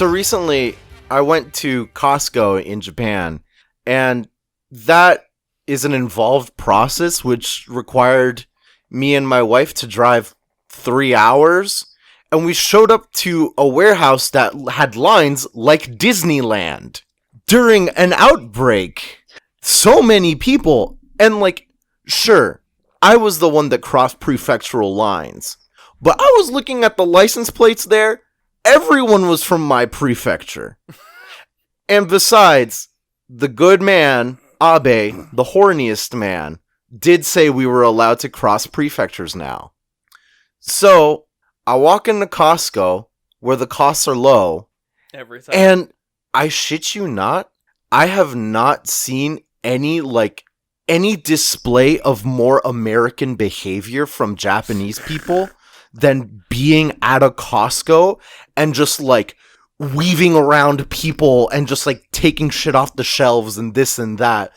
So recently, I went to Costco in Japan, and that is an involved process which required me and my wife to drive 3 hours, and we showed up to a warehouse that had lines like Disneyland during an outbreak. So many people, and like, sure, I was the one that crossed prefectural lines, but I was looking at the license plates there. Everyone was from my prefecture. And besides, the good man, Abe, the horniest man, did say we were allowed to cross prefectures now. So, I walk into Costco, where the costs are low, Every time. and I shit you not, I have not seen any display of more American behavior from Japanese people than being at a Costco and just like weaving around people and just like taking shit off the shelves and this and that.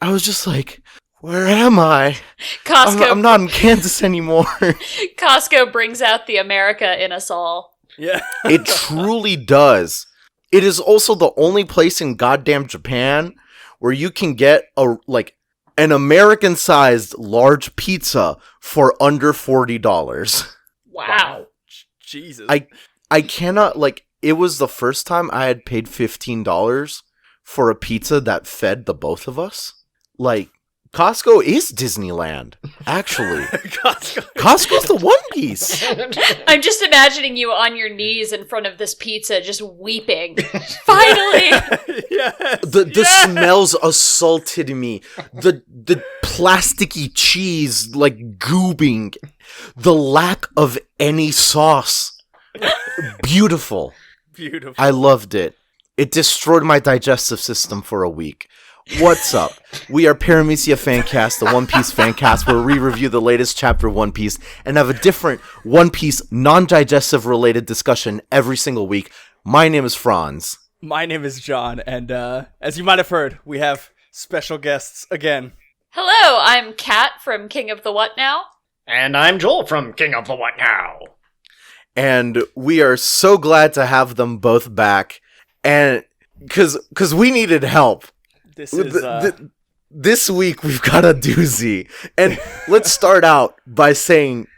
I was just like, where am I? Costco. I'm not in Kansas anymore. Costco brings out the America in us all. Yeah. It truly does. It is also the only place in goddamn Japan where you can get an American-sized large pizza for under $40. Wow. Jesus. I cannot, it was the first time I had paid $15 for a pizza that fed the both of us. Costco is Disneyland, actually. Costco's the One Piece. I'm just imagining you on your knees in front of this pizza, just weeping. Finally! Yes. The smells assaulted me. The plasticky cheese, goobing. The lack of any sauce. Beautiful. Beautiful. I loved it. It destroyed my digestive system for a week. What's up? We are Paramecia Fancast, the One Piece fancast, where we review the latest chapter of One Piece and have a different One Piece non-digestive related discussion every single week. My name is Franz. My name is John, and as you might have heard, we have special guests again. Hello, I'm Kat from King of the What Now? And I'm Joel from King of the What Now? And we are so glad to have them both back, and because we needed help. This is This week we've got a doozy. And let's start out by saying,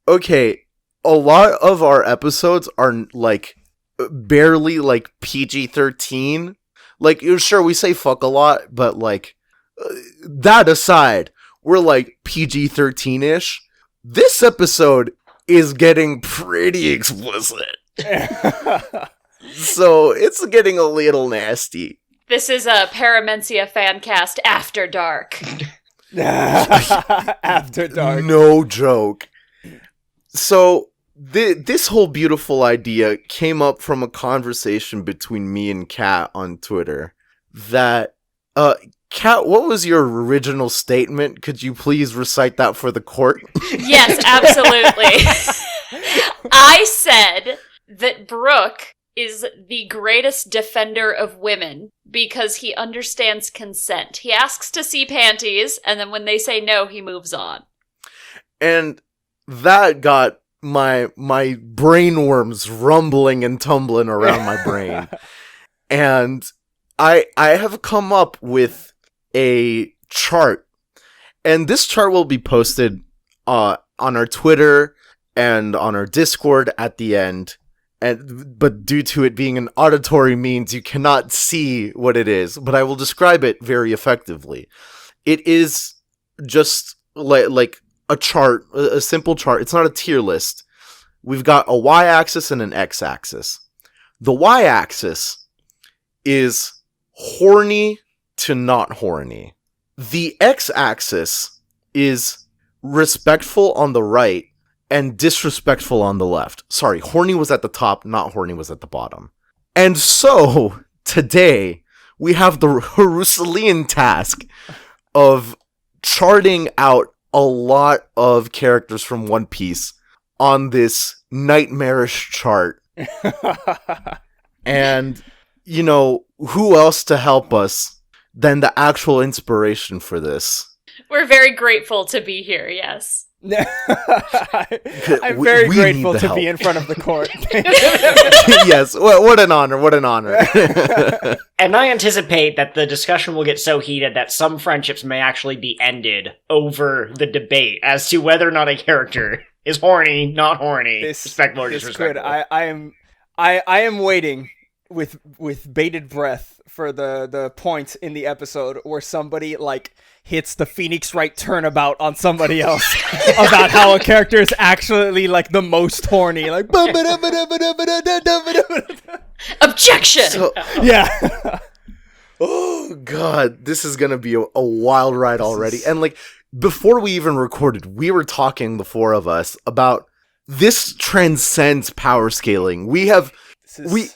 okay, a lot of our episodes are barely PG-13. Sure, we say fuck a lot, but that aside, we're PG-13-ish. This episode is getting pretty explicit. So it's getting a little nasty. This is a Paramecia Fancast After Dark. After dark. No joke. So, this whole beautiful idea came up from a conversation between me and Kat on Twitter. That, Kat, what was your original statement? Could you please recite that for the court? Yes, absolutely. I said that Brooke is the greatest defender of women because he understands consent. He asks to see panties, and then when they say no, he moves on. And that got my brain worms rumbling and tumbling around my brain. And I have come up with a chart. And this chart will be posted on our Twitter and on our Discord at the end. But due to it being an auditory means, you cannot see what it is. But I will describe it very effectively. It is just like a chart, a simple chart. It's not a tier list. We've got a y-axis and an x-axis. The y-axis is horny to not horny. The x-axis is respectful on the right and disrespectful on the left. Sorry, horny was at the top, not horny was at the bottom. And so, today, we have the Herusalean task of charting out a lot of characters from One Piece on this nightmarish chart. And, who else to help us than the actual inspiration for this? We're very grateful to be here, yes. I'm very We grateful need the to be help. in front of the court. Yes, what an honor, what an honor. And I anticipate that the discussion will get so heated that some friendships may actually be ended over the debate as to whether or not a character is horny, not horny, respectful or This disrespectful. could. I am waiting with bated breath for the point in the episode where somebody like hits the Phoenix Wright turnabout on somebody else about how a character is actually like the most horny, like Objection! So, yeah. oh god, this is gonna be a wild ride already. And like before we even recorded, we were talking, the four of us, about this transcends power scaling. We have we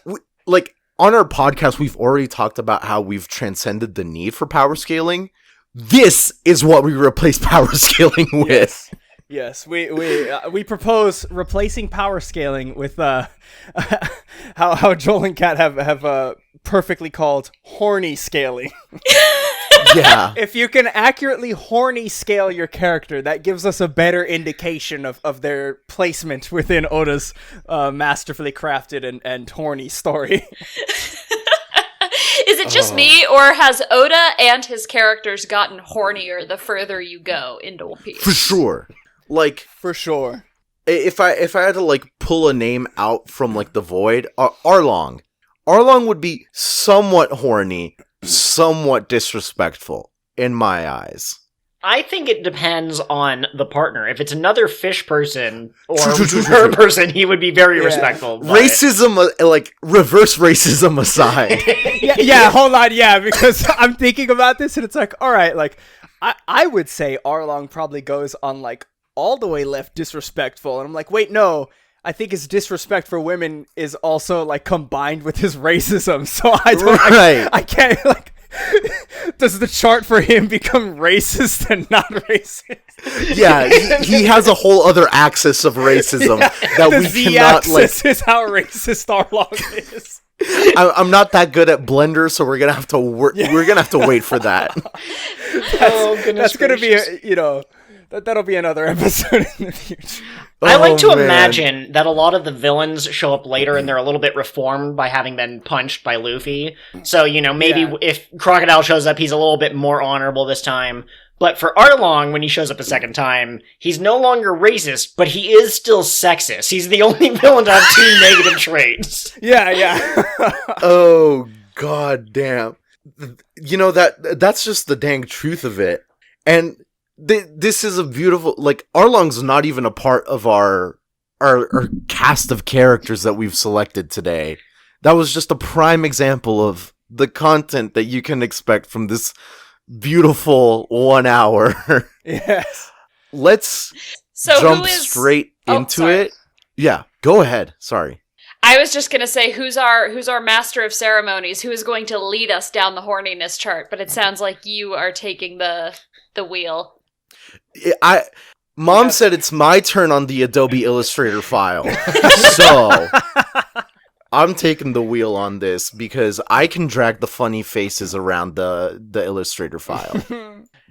like on our podcast, we've already talked about how we've transcended the need for power scaling. This is what we replace power scaling with. Yes, we propose replacing power scaling with how Joel and Kat have perfectly called horny scaling. Yeah. If you can accurately horny scale your character, that gives us a better indication of their placement within Oda's masterfully crafted and horny story. Is it just me, or has Oda and his characters gotten hornier the further you go into One Piece? For sure. Like, For sure. if I had to like pull a name out from like the void, Arlong. Arlong would be somewhat horny, somewhat disrespectful in my eyes. I think it depends on the partner. If it's another fish person or True. her person, he would be very respectful. But... Racism, like reverse racism aside. Yeah, hold on, because I'm thinking about this and it's like, all right, like I would say Arlong probably goes on like all the way left disrespectful, and I'm like, wait, no, I think his disrespect for women is also like combined with his racism. So I don't, Right. I can't like. Does the chart for him become racist and not racist? Yeah, he has a whole other axis of racism that the we Z cannot like. axis is how racist Arlong is. I'm not that good at Blender, so we're gonna have to work. We're gonna have to wait for that. That's gonna be that'll be another episode in the future. I like to man. imagine that a lot of the villains show up later and they're a little bit reformed by having been punched by Luffy. So, maybe if Crocodile shows up, he's a little bit more honorable this time. But for Arlong, when he shows up a second time, he's no longer racist, but he is still sexist. He's the only villain to have two negative traits. Yeah. Oh god damn! That's just the dang truth of it. And this is a beautiful, like, Arlong's not even a part of our cast of characters that we've selected today. That was just a prime example of the content that you can expect from this beautiful 1 hour. Yes. Let's So jump who is... straight Oh, into sorry. it. Yeah, go ahead. Sorry. I was just gonna say, who's our master of ceremonies? Who is going to lead us down the horniness chart? But it sounds like you are taking the wheel. Mom said it's my turn on the Adobe Illustrator file. So I'm taking the wheel on this because I can drag the funny faces around the Illustrator file.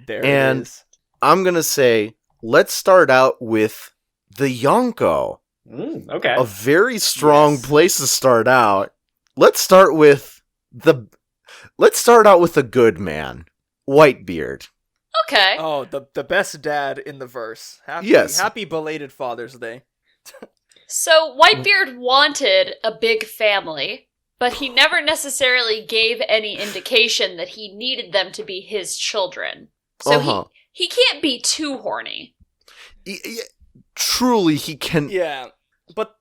There And- it is. I'm going to say, let's start out with the Yonko. Okay. A very strong Yes. place to start out. Let's start with a good man, Whitebeard. Okay. Oh, the best dad in the verse. Yes. Happy belated Father's Day. So Whitebeard wanted a big family, but he never necessarily gave any indication that he needed them to be his children. So he can't be too horny. Truly, he can. Yeah, but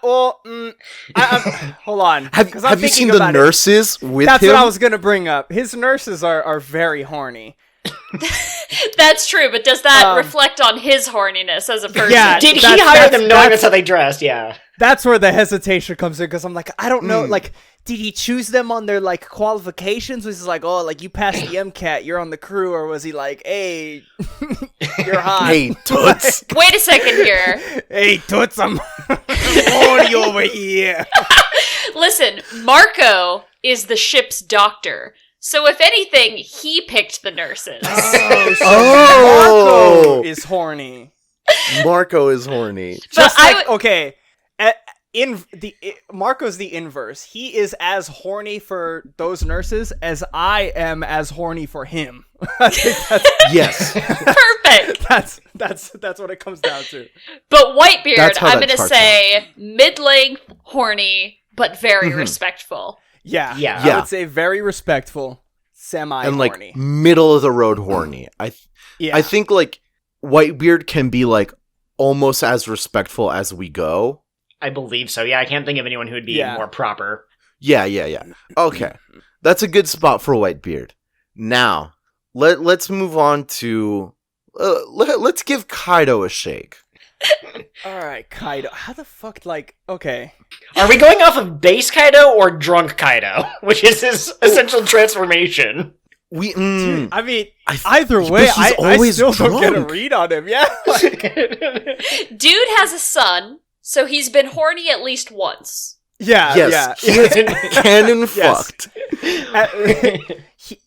hold on. Have 'cause I'm you thinking seen the about it. nurses with That's him? what I was gonna bring up. His nurses are very horny. That's true, but does that Um, reflect on his horniness as a person? Yeah. Did he That's- hire that's- them knowing that's- that's how they dressed? Yeah. That's where the hesitation comes in, because I'm like, I don't know, like, did he choose them on their, like, qualifications? Was he like, oh, like, you passed the MCAT, you're on the crew, or was he like, hey, you're hot. Hey, Toots. Wait a second here. Hey, Toots, I'm horny over here. Listen, Marco is the ship's doctor. So if anything, he picked the nurses. Marco is horny. Marco is horny. Just like, okay, Marco's the inverse. He is as horny for those nurses as I am as horny for him. I think Yes. Perfect. That's what it comes down to. But Whitebeard, That's how I'm that gonna charts say mid-length, horny, but very respectful. Yeah. Yeah. I would say very respectful, semi-horny. And like middle of the road horny. I think like Whitebeard can be like almost as respectful as we go. I believe so. Yeah, I can't think of anyone who would be more proper. Yeah. Okay. That's a good spot for Whitebeard. Now, let's move on to let's give Kaido a shake. All right, Kaido. How the fuck, like, okay. Are we going off of base Kaido or drunk Kaido, which is his essential transformation? Dude, I mean, either way, I still don't get a read on him. Yeah. Dude has a son, so he's been horny at least once. Yeah. Yes. Yeah. He is canon fucked.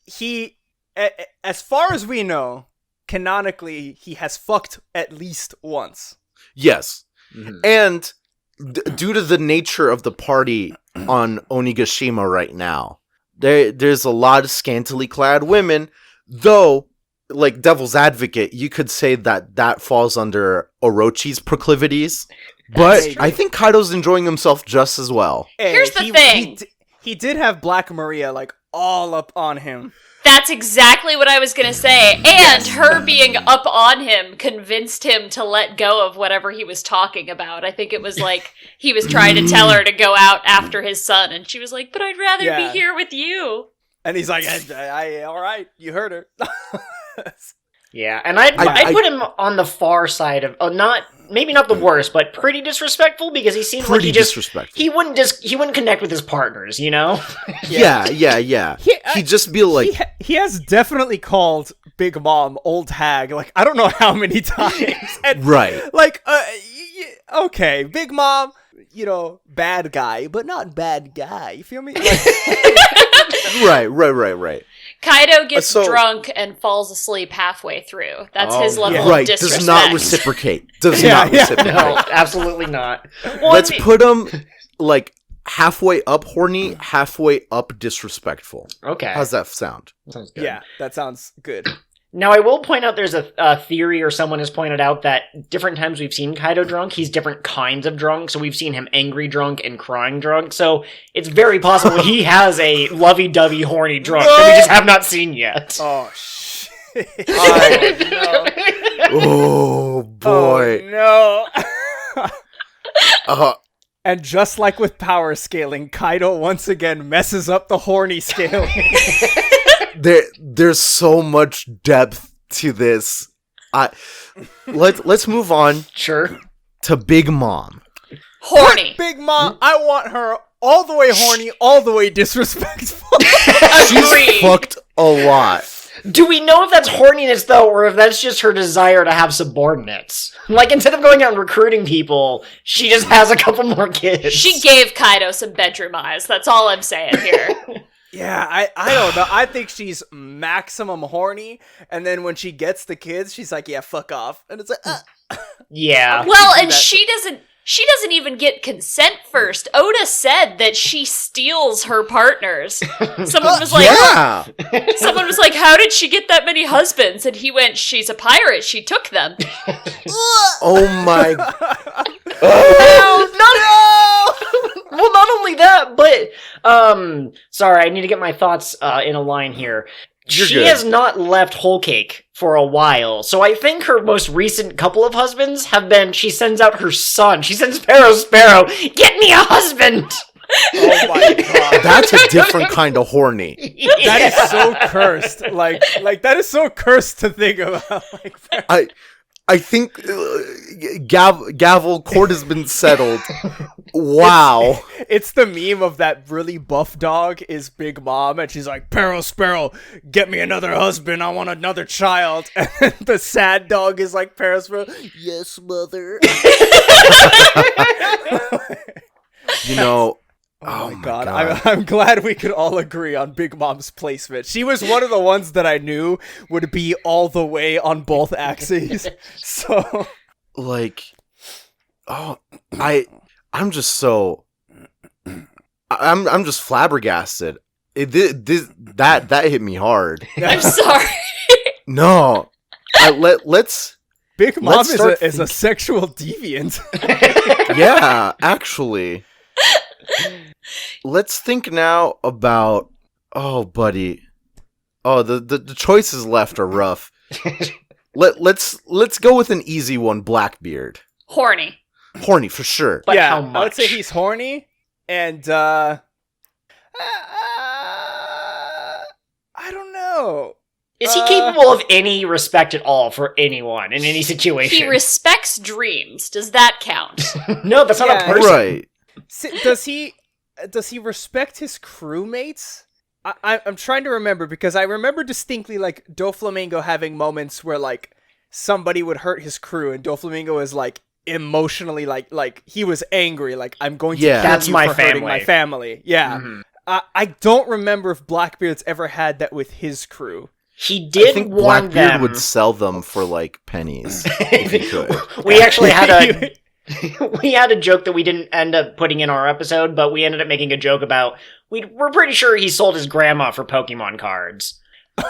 He, as far as we know, canonically, he has fucked at least once. Yes. Mm-hmm. And due to the nature of the party on Onigashima right now, there's a lot of scantily clad women, though, like Devil's Advocate, you could say that falls under Orochi's proclivities. But I think Kaido's enjoying himself just as well. Hey, here's the thing. He did have Black Maria, like, all up on him. That's exactly what I was gonna say. And her being up on him convinced him to let go of whatever he was talking about. I think it was like he was trying to tell her to go out after his son, and she was like, "But I'd rather be here with you." And he's like, I all right, you heard her. Yeah, and I'd put him on the far side of maybe not the worst, but pretty disrespectful, because he seems like he wouldn't connect with his partners, you know? Yeah. He'd just be like, he has definitely called Big Mom old hag, like, I don't know how many times. And, right. Like, okay, Big Mom, you know, bad guy, but not bad guy. You feel me? Like, Right. Kaido gets drunk and falls asleep halfway through. That's his level of disrespect. Does not reciprocate. No, absolutely not. Well, let's put him, like, halfway up horny, halfway up disrespectful. Okay. How's that sound? Sounds good. Yeah, that sounds good. Now, I will point out there's a theory, or someone has pointed out, that different times we've seen Kaido drunk, he's different kinds of drunk. So we've seen him angry drunk and crying drunk. So it's very possible he has a lovey-dovey horny drunk that we just have not seen yet. Oh, shit. Oh, boy. Oh, no. And just like with power scaling, Kaido once again messes up the horny scaling. There's so much depth to this. Let's move on. Sure. To Big Mom. Horny. Big Mom, I want her all the way horny, all the way disrespectful. She's fucked a lot. Do we know if that's horniness, though, or if that's just her desire to have subordinates? Like, instead of going out and recruiting people, she just has a couple more kids. She gave Kaido some bedroom eyes. That's all I'm saying here. Yeah, I don't know. I think she's maximum horny, and then when she gets the kids, she's like, yeah, fuck off. And it's like, Yeah. Well, and she doesn't even get consent first. Oda said that she steals her partners. Someone was like, someone was like, how did she get that many husbands? And he went, she's a pirate. She took them. Oh my. Well, not only that, but, sorry, I need to get my thoughts, in a line here. She has not left Whole Cake for a while, so I think her most recent couple of husbands have been, she sends out her son. She sends Sparrow, get me a husband! oh my god. That's a different kind of horny. That is so cursed. Like that is so cursed to think about. Like, I think gavel court has been settled. Wow. It's the meme of that really buff dog is Big Mom, and she's like, Sparrow, get me another husband. I want another child. And the sad dog is like, Sparrow, yes, mother. You know, Oh my god. I'm glad we could all agree on Big Mom's placement. She was one of the ones that I knew would be all the way on both axes. So, like, I'm just so, I'm just flabbergasted. That hit me hard. I'm sorry. No, let's. Big Mom Let's is a sexual deviant. Yeah, actually. Let's think now about. Oh, buddy. Oh, the choices left are rough. Let's go with an easy one. Blackbeard. Horny. Horny for sure. But yeah, how much? I would say he's horny, and I don't know. Is he capable of any respect at all for anyone in any situation? He respects dreams. Does that count? No, that's not a Yeah. person. Right. Does he respect his crewmates? I'm trying to remember, because I remember distinctly like Doflamingo having moments where like somebody would hurt his crew, and Doflamingo is like emotionally like he was angry, like I'm going to kill That's you my for hurting family. my family. Yeah. Mhm. I don't remember if Blackbeard's ever had that with his crew. He I did think warn Blackbeard them. would sell them for like pennies if he could. We actually had a we had a joke that we didn't end up putting in our episode, but we ended up making a joke about we're pretty sure he sold his grandma for Pokemon cards.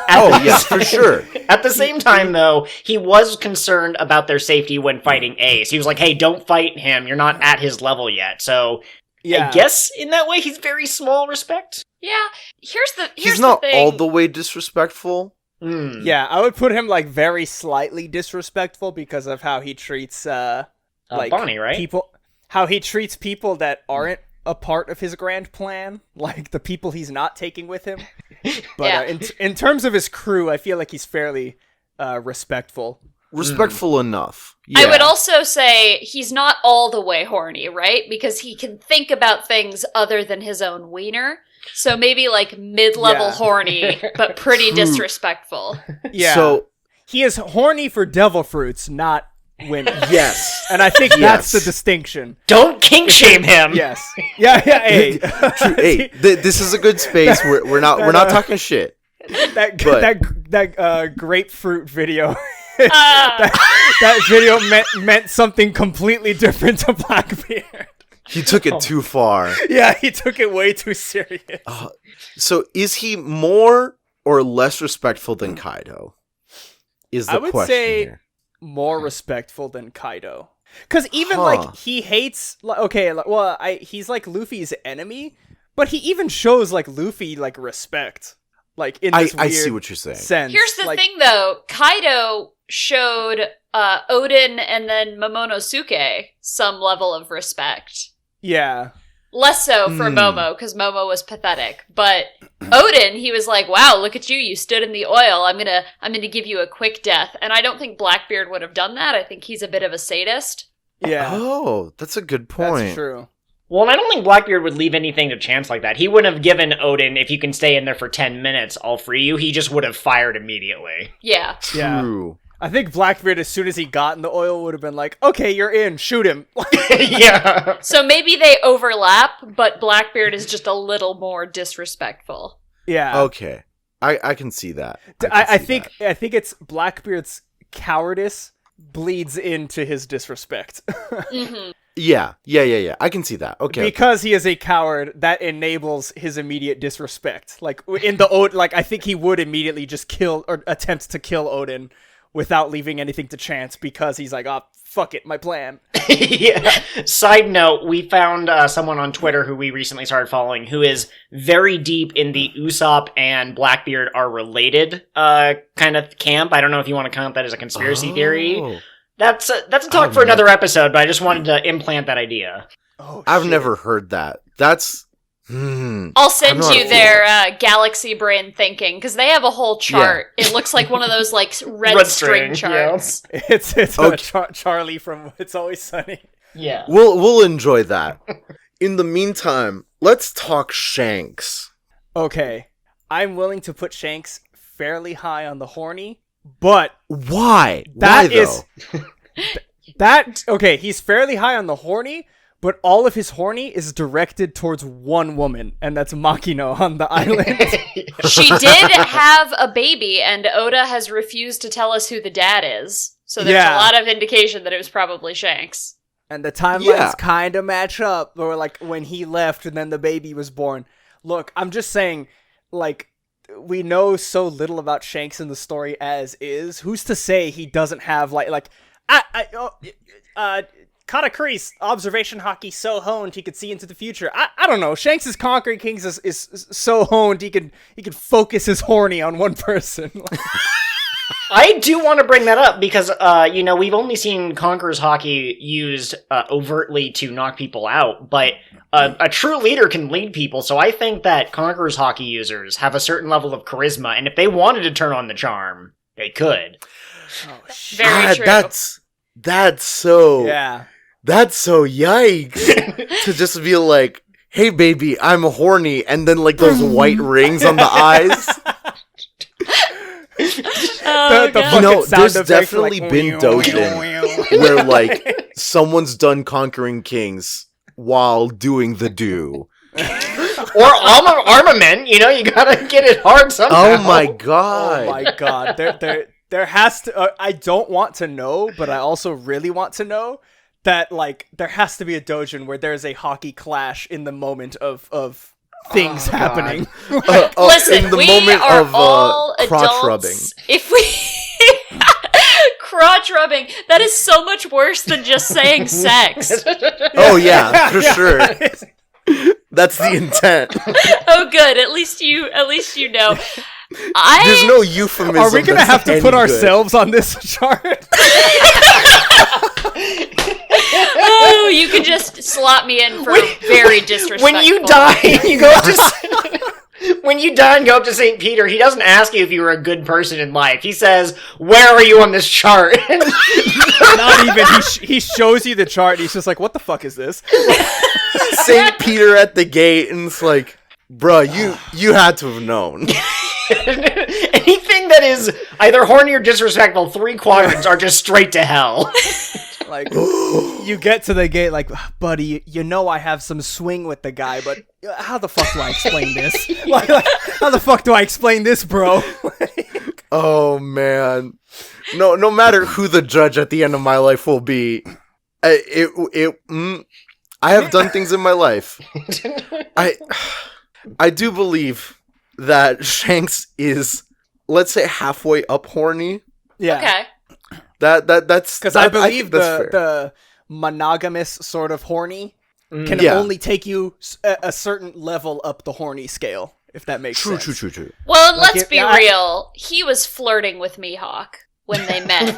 Oh yeah, for sure. At the same time, though, he was concerned about their safety when fighting Ace. He was like, "Hey, don't fight him. You're not at his level yet." So, Yeah. I guess in that way, he's very small respect. Yeah. Here's He's not the thing. all the way disrespectful. Hmm. Yeah, I would put him like very slightly disrespectful because of how he treats like Bonnie, right? people, how he treats people that aren't a part of his grand plan, like the people he's not taking with him. But Yeah. in terms of his crew, I feel like he's fairly respectful. Respectful enough. I Yeah. would also say he's not all the way horny, right? Because he can think about things other than his own wiener. So maybe like mid-level Yeah. horny, but pretty True. disrespectful. Yeah, So he is horny for devil fruits, not women. yes. And I think that's Yes. the distinction. Don't kink shame him. Yes. Yeah. Hey. True. Hey, this is a good space. We're not talking shit. that grapefruit video. Uh, that video meant something completely different to Blackbeard. He took it too far. Yeah, he took it way too serious. So is he more or less respectful than Kaido? Is the I would question say here. more respectful than Kaido. Because even Huh. like he hates he's like Luffy's enemy, but he even shows like Luffy like respect. Like in this I weird see what you're saying. sense. here's the like, thing, though. Kaido showed Odin and then Momonosuke some level of respect. Yeah. Less so for Momo, because Momo was pathetic. But Odin, he was like, "Wow, look at you! You stood in the oil. I'm gonna give you a quick death." And I don't think Blackbeard would have done that. I think he's a bit of a sadist. Yeah. Oh, that's a good point. That's true. Well, and I don't think Blackbeard would leave anything to chance like that. He wouldn't have given Odin, if you can stay in there for 10 minutes, I'll free you. He just would have fired immediately. Yeah. Yeah. True. I think Blackbeard, as soon as he got in the oil, would have been like, "Okay, you're in. Shoot him." Yeah. So maybe they overlap, but Blackbeard is just a little more disrespectful. Yeah. Okay. I can see that. I think it's Blackbeard's cowardice bleeds into his disrespect. Hmm. Yeah. I can see that. Okay. Because he is a coward, that enables his immediate disrespect. Like I think he would immediately just kill or attempt to kill Odin without leaving anything to chance, because he's like, "Oh, fuck it, my plan." Yeah. Side note, we found someone on Twitter who we recently started following who is very deep in the Usopp and Blackbeard are related kind of camp. I don't know if you want to count that as a conspiracy theory. Oh. That's a talk for another episode, but I just wanted to implant that idea. Oh, I've shit. never heard that. That's I'll send I'm not you a fool. their galaxy brain thinking, because they have a whole chart. It looks like one of those like red string charts. It's Okay. Charlie from It's Always Sunny. Yeah. We'll enjoy that. In the meantime, let's talk Shanks. Okay, I'm willing to put Shanks fairly high on the horny, but Why? That Why is- though? okay, he's fairly high on the horny, but all of his horny is directed towards one woman, and that's Makino on the island. She did have a baby, and Oda has refused to tell us who the dad is. So there's a lot of indication that it was probably Shanks. And the timelines kind of match up, or like when he left and then the baby was born. Look, I'm just saying, like, we know so little about Shanks in the story as is. Who's to say he doesn't have Katakuri's observation hockey so honed he could see into the future. I don't know. Shanks' Conquering Kings is so honed he could focus his horny on one person. I do want to bring that up because, we've only seen Conqueror's Hockey used overtly to knock people out, but a true leader can lead people, so I think that Conqueror's Hockey users have a certain level of charisma, and if they wanted to turn on the charm, they could. Oh, shit. Very true. That's so... Yeah. That's so yikes. To just be like, hey baby, I'm horny, and then like those white rings on the eyes. There's definitely been dojin where like someone's done Conquering Kings while doing the do. Or armament, you gotta get it hard somehow. Oh my god. Oh my god. There has to I don't want to know, but I also really want to know that like there has to be a dojin where there's a hockey clash in the moment of things happening. Listen, in the we moment are of all crotch adults. rubbing. If we crotch rubbing, that is so much worse than just saying sex. Oh yeah, for sure. That's the intent. Oh, good. At least you know. There's no euphemism. Are we gonna have to put ourselves on this chart? Oh, you can just slot me in for very disrespectful. When you die, when you die and go up to St. Peter, he doesn't ask you if you were a good person in life. He says, "Where are you on this chart?" Not even. He shows you the chart. And he's just like, "What the fuck is this?" St. Peter at the gate, and it's like, bruh, you had to have known. Anything that is either horny or disrespectful, 3 quadrants are just straight to hell. Like, you get to the gate like, buddy, I have some swing with the guy, but how the fuck do I explain this? like, how the fuck do I explain this, bro? Oh, man. No matter who the judge at the end of my life will be, I have done things in my life. I do believe that Shanks is, let's say, halfway up horny. Yeah. Okay. That's because I believe think that's fair. the monogamous sort of horny can only take you a certain level up the horny scale, if that makes sense. True. Well, and let's be real. He was flirting with Mihawk when they met.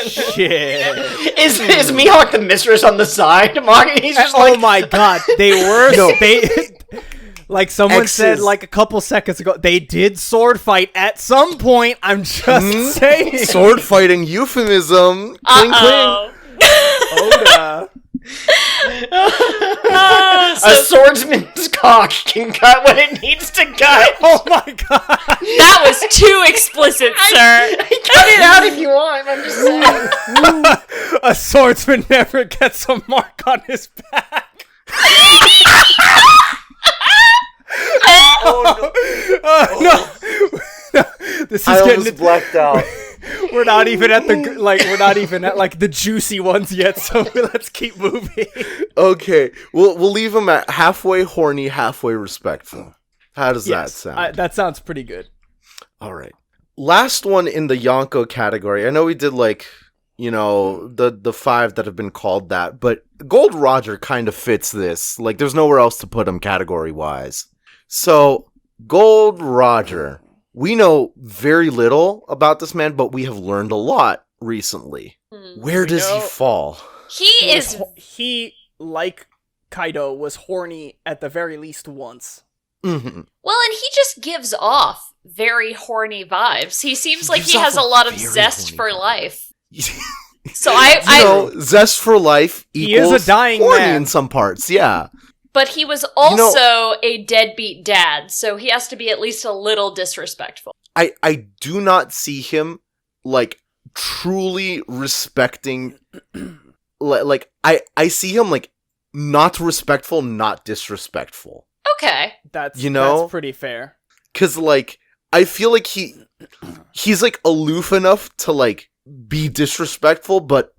Shit. Is Mihawk the mistress on the side? He's just oh my god, they were like someone said like a couple seconds ago, they did sword fight at some point. I'm just saying. Sword fighting euphemism. Cling cling. Oda. A swordsman's cock can cut what it needs to cut. Oh my god. That was too explicit, sir. Cut it out if you want. I'm just saying. A swordsman never gets a mark on his back. No. This is getting blacked out. We're not even at the juicy ones yet, so let's keep moving. Okay, we'll leave them at halfway horny, halfway respectful. How does that sound? That sounds pretty good. All right. Last one in the Yonko category. I know we did the 5 that have been called that, but Gold Roger kind of fits this. Like, there's nowhere else to put him category-wise. So, Gold Roger. We know very little about this man, but we have learned a lot recently. Where does he fall? He, like Kaido, was horny at the very least once. Mm-hmm. Well, and he just gives off very horny vibes. He seems like he has a lot of zest for life. So zest for life equals he is a dying horny man in some parts, yeah. But he was also a deadbeat dad, so he has to be at least a little disrespectful. I do not see him, like, truly respecting... I see him, like, not respectful, not disrespectful. Okay. That's pretty fair. Cause like I feel like he's like aloof enough to like be disrespectful, but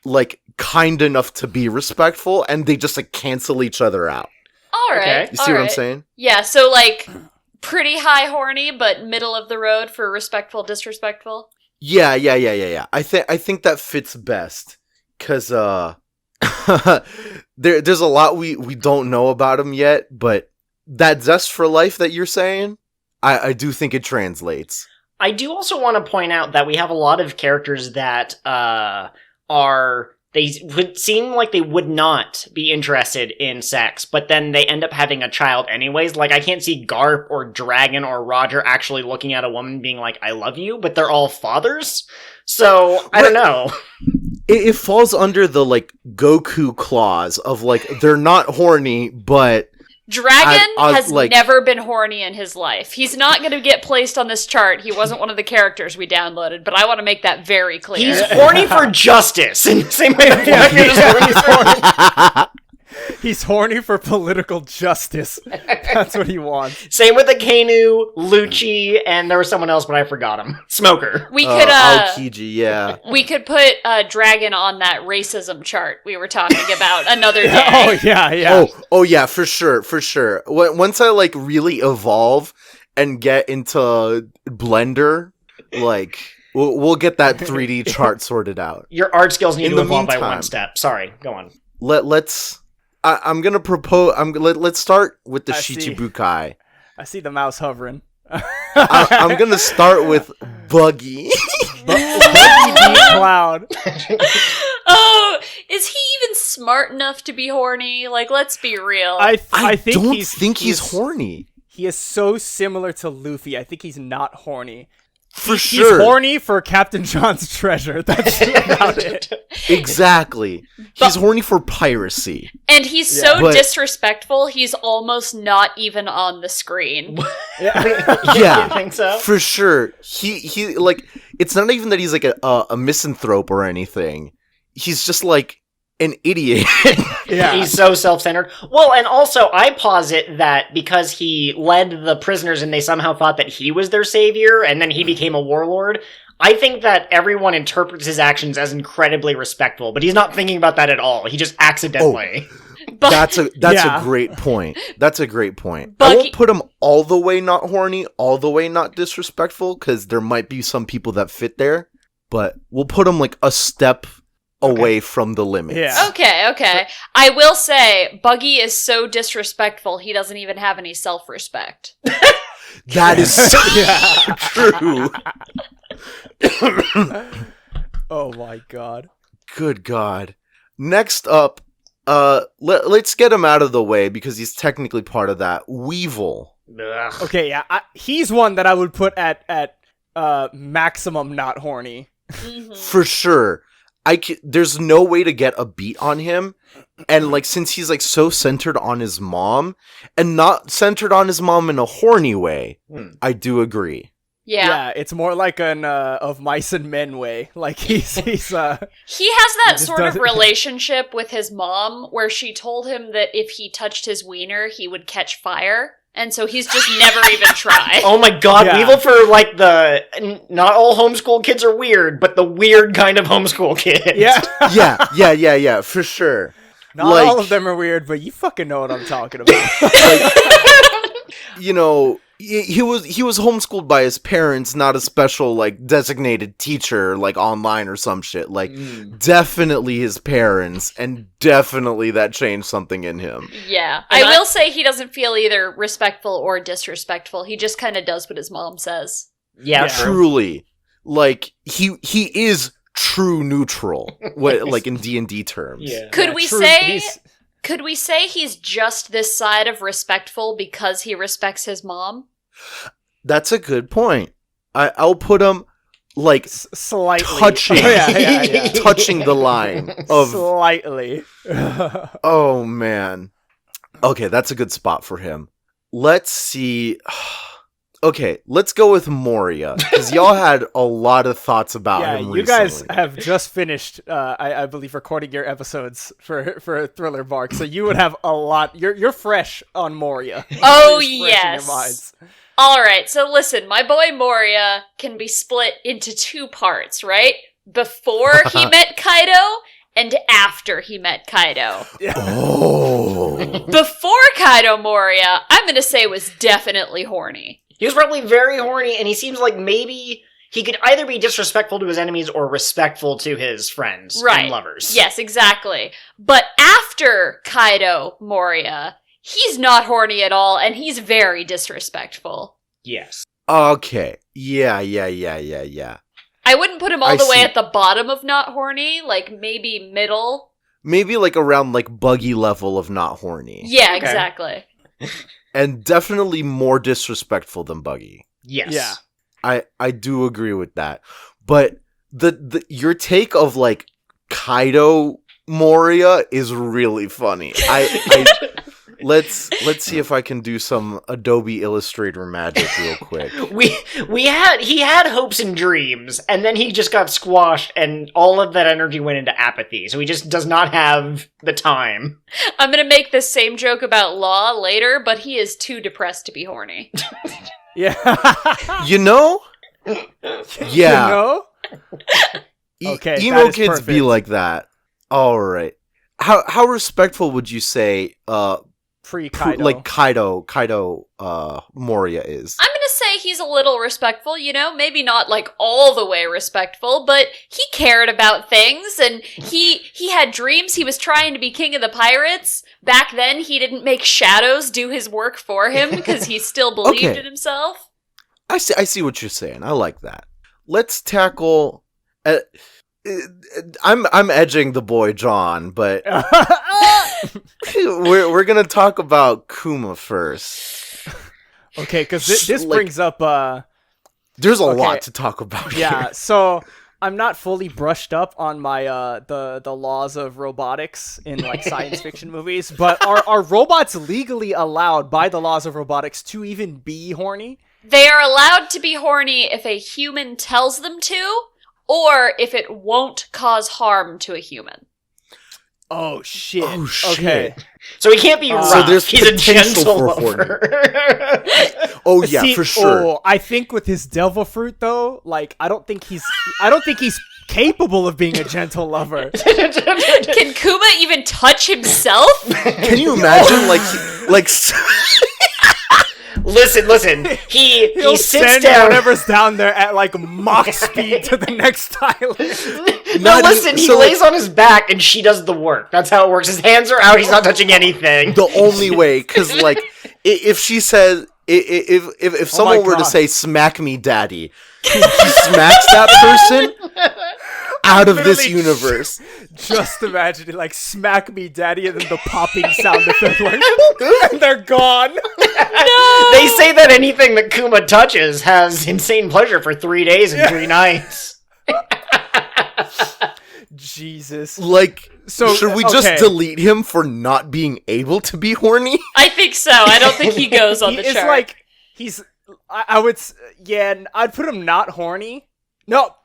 like kind enough to be respectful, and they just like cancel each other out. All right. Okay. You see what I'm saying? Yeah, so like pretty high horny, but middle of the road for respectful, disrespectful. Yeah. I think that fits best, cause there's a lot we don't know about him yet, but that zest for life that you're saying, I do think it translates. I do also want to point out that we have a lot of characters that they would seem like they would not be interested in sex, but then they end up having a child anyways. Like, I can't see Garp or Dragon or Roger actually looking at a woman being like, I love you, but they're all fathers. So, I don't know. It falls under the, like, Goku clause of, like, they're not horny, but... Dragon has never been horny in his life. He's not going to get placed on this chart. He wasn't one of the characters we downloaded, but I want to make that very clear. He's horny for justice, in the same way that He's horny for political justice. That's what he wants. Same with Akainu, Lucci, and there was someone else, but I forgot him. Smoker. We could Aokiji, yeah. We could put Dragon on that racism chart we were talking about another day. Oh yeah. Oh yeah, for sure. Once I like really evolve and get into Blender, like we'll get that 3D chart sorted out. Your art skills need to evolve by one step. Sorry, go on. Let's. I'm gonna propose. Let's start with the Shichibukai. I see the mouse hovering. I'm gonna start with Buggy. Buggy D Cloud. Oh, is he even smart enough to be horny? Like, let's be real. I think he's horny. He is so similar to Luffy. I think he's not horny. For sure. He's horny for Captain John's treasure. That's about it. Exactly. He's horny for piracy. And he's so disrespectful, he's almost not even on the screen. Yeah. I think so. For sure. He like, it's not even that he's like a misanthrope or anything. He's just like an idiot. Yeah. He's so self-centered. Well, and also, I posit that because he led the prisoners and they somehow thought that he was their savior, and then he became a warlord, I think that everyone interprets his actions as incredibly respectful, but he's not thinking about that at all. He just accidentally. Oh, that's a great point. That's a great point. I won't put him all the way not horny, all the way not disrespectful, because there might be some people that fit there, but we'll put him like a step away from the limits. Yeah. Okay. I will say, Buggy is so disrespectful, he doesn't even have any self-respect. That is so true. Oh my god. Good god. Next up, let's get him out of the way because he's technically part of that. Weevil. Ugh. Okay, yeah. He's one that I would put at maximum not horny. Mm-hmm. For sure. There's no way to get a beat on him, and like since he's like so centered on his mom, and not centered on his mom in a horny way, I do agree. Yeah, it's more like an of mice and men way. Like he's he has that sort of relationship with his mom where she told him that if he touched his wiener, he would catch fire. And so he's just never even tried. Oh my god, yeah. Weevil for like not all homeschool kids are weird, but the weird kind of homeschool kids. Yeah, for sure. Not all of them are weird, but you fucking know what I'm talking about. You know, he was homeschooled by his parents, not a special like designated teacher like online or some shit. Like definitely his parents, and definitely that changed something in him. Yeah. I will say he doesn't feel either respectful or disrespectful. He just kind of does what his mom says. Yeah. Truly. Like he is true neutral, like in D&D terms. Yeah. Could we say he's just this side of respectful because he respects his mom? That's a good point. I'll put him like slightly touching, touching the line of slightly. Oh man. Okay, that's a good spot for him. Let's see. Okay, let's go with Moria, because y'all had a lot of thoughts about him you recently. guys have just finished, I believe, recording your episodes for Thriller Bark, so you would have a lot. You're fresh on Moria. Oh, It's fresh in your yes. minds. All right, so listen, my boy Moria can be split into two parts, right? Before he met Kaido and after he met Kaido. Oh. Before Kaido Moria, I'm going to say was definitely horny. He was probably very horny, and he seems like maybe he could either be disrespectful to his enemies or respectful to his friends and lovers. Yes, exactly. But after Kaido Moria, he's not horny at all, and he's very disrespectful. Yes. Okay. Yeah. I wouldn't put him all I the way see. at the bottom of not horny, like maybe middle. Maybe like around like Buggy level of not horny. Yeah, Okay. exactly. And definitely more disrespectful than Buggy. Yes. Yeah. I do agree with that. But the your take of like Kaido Moria is really funny. Let's see if I can do some Adobe Illustrator magic real quick. He had hopes and dreams, and then he just got squashed, and all of that energy went into apathy. So he just does not have the time. I'm gonna make the same joke about Law later, but he is too depressed to be horny. Yeah. You know? Yeah. You know? Okay, Emo that is kids perfect. be like that. All right. How respectful would you say Pre-Kaido. like Kaido Moria is? I'm gonna say he's a little respectful, you know? Maybe not like all the way respectful, but he cared about things, and he had dreams. He was trying to be king of the pirates. Back then, he didn't make Shadows do his work for him, because he still believed Okay. in himself. I see what you're saying. I like that. Let's tackle I'm edging the boy John, but we're gonna talk about Kuma first. Okay, because this Like- brings up There's a Okay. lot to talk about yeah, here. so I'm not fully brushed up on my the laws of robotics in like science fiction movies, but are robots legally allowed by the laws of robotics to even be horny? They are allowed to be horny if a human tells them to, or if it won't cause harm to a human. Oh shit. Oh, shit. Okay. So he can't be rough. So there's He's a potential gentle for lover. Oh yeah, See, for sure. Oh, I think with his devil fruit though, like I don't think he's capable of being a gentle lover. Can Kuma even touch himself? Can you imagine Listen. He He'll sits send down. whatever's down there at like Mach speed to the next island. No, listen. He lays on his back and she does the work. That's how it works. His hands are out. He's not touching anything. the only way? Because like if she says if someone were to God. say "smack me, daddy," he smacks that person out of this Literally universe. Just imagine it, like smack me, daddy, and then the popping sound effect, like, and they're gone. They say that anything that Kuma touches has insane pleasure for 3 days and 3 nights. Jesus. Like, So, should we just okay. delete him for not being able to be horny? I think so. I don't think he goes on the It's chart. like he's. I would. Yeah, I'd put him not horny. No.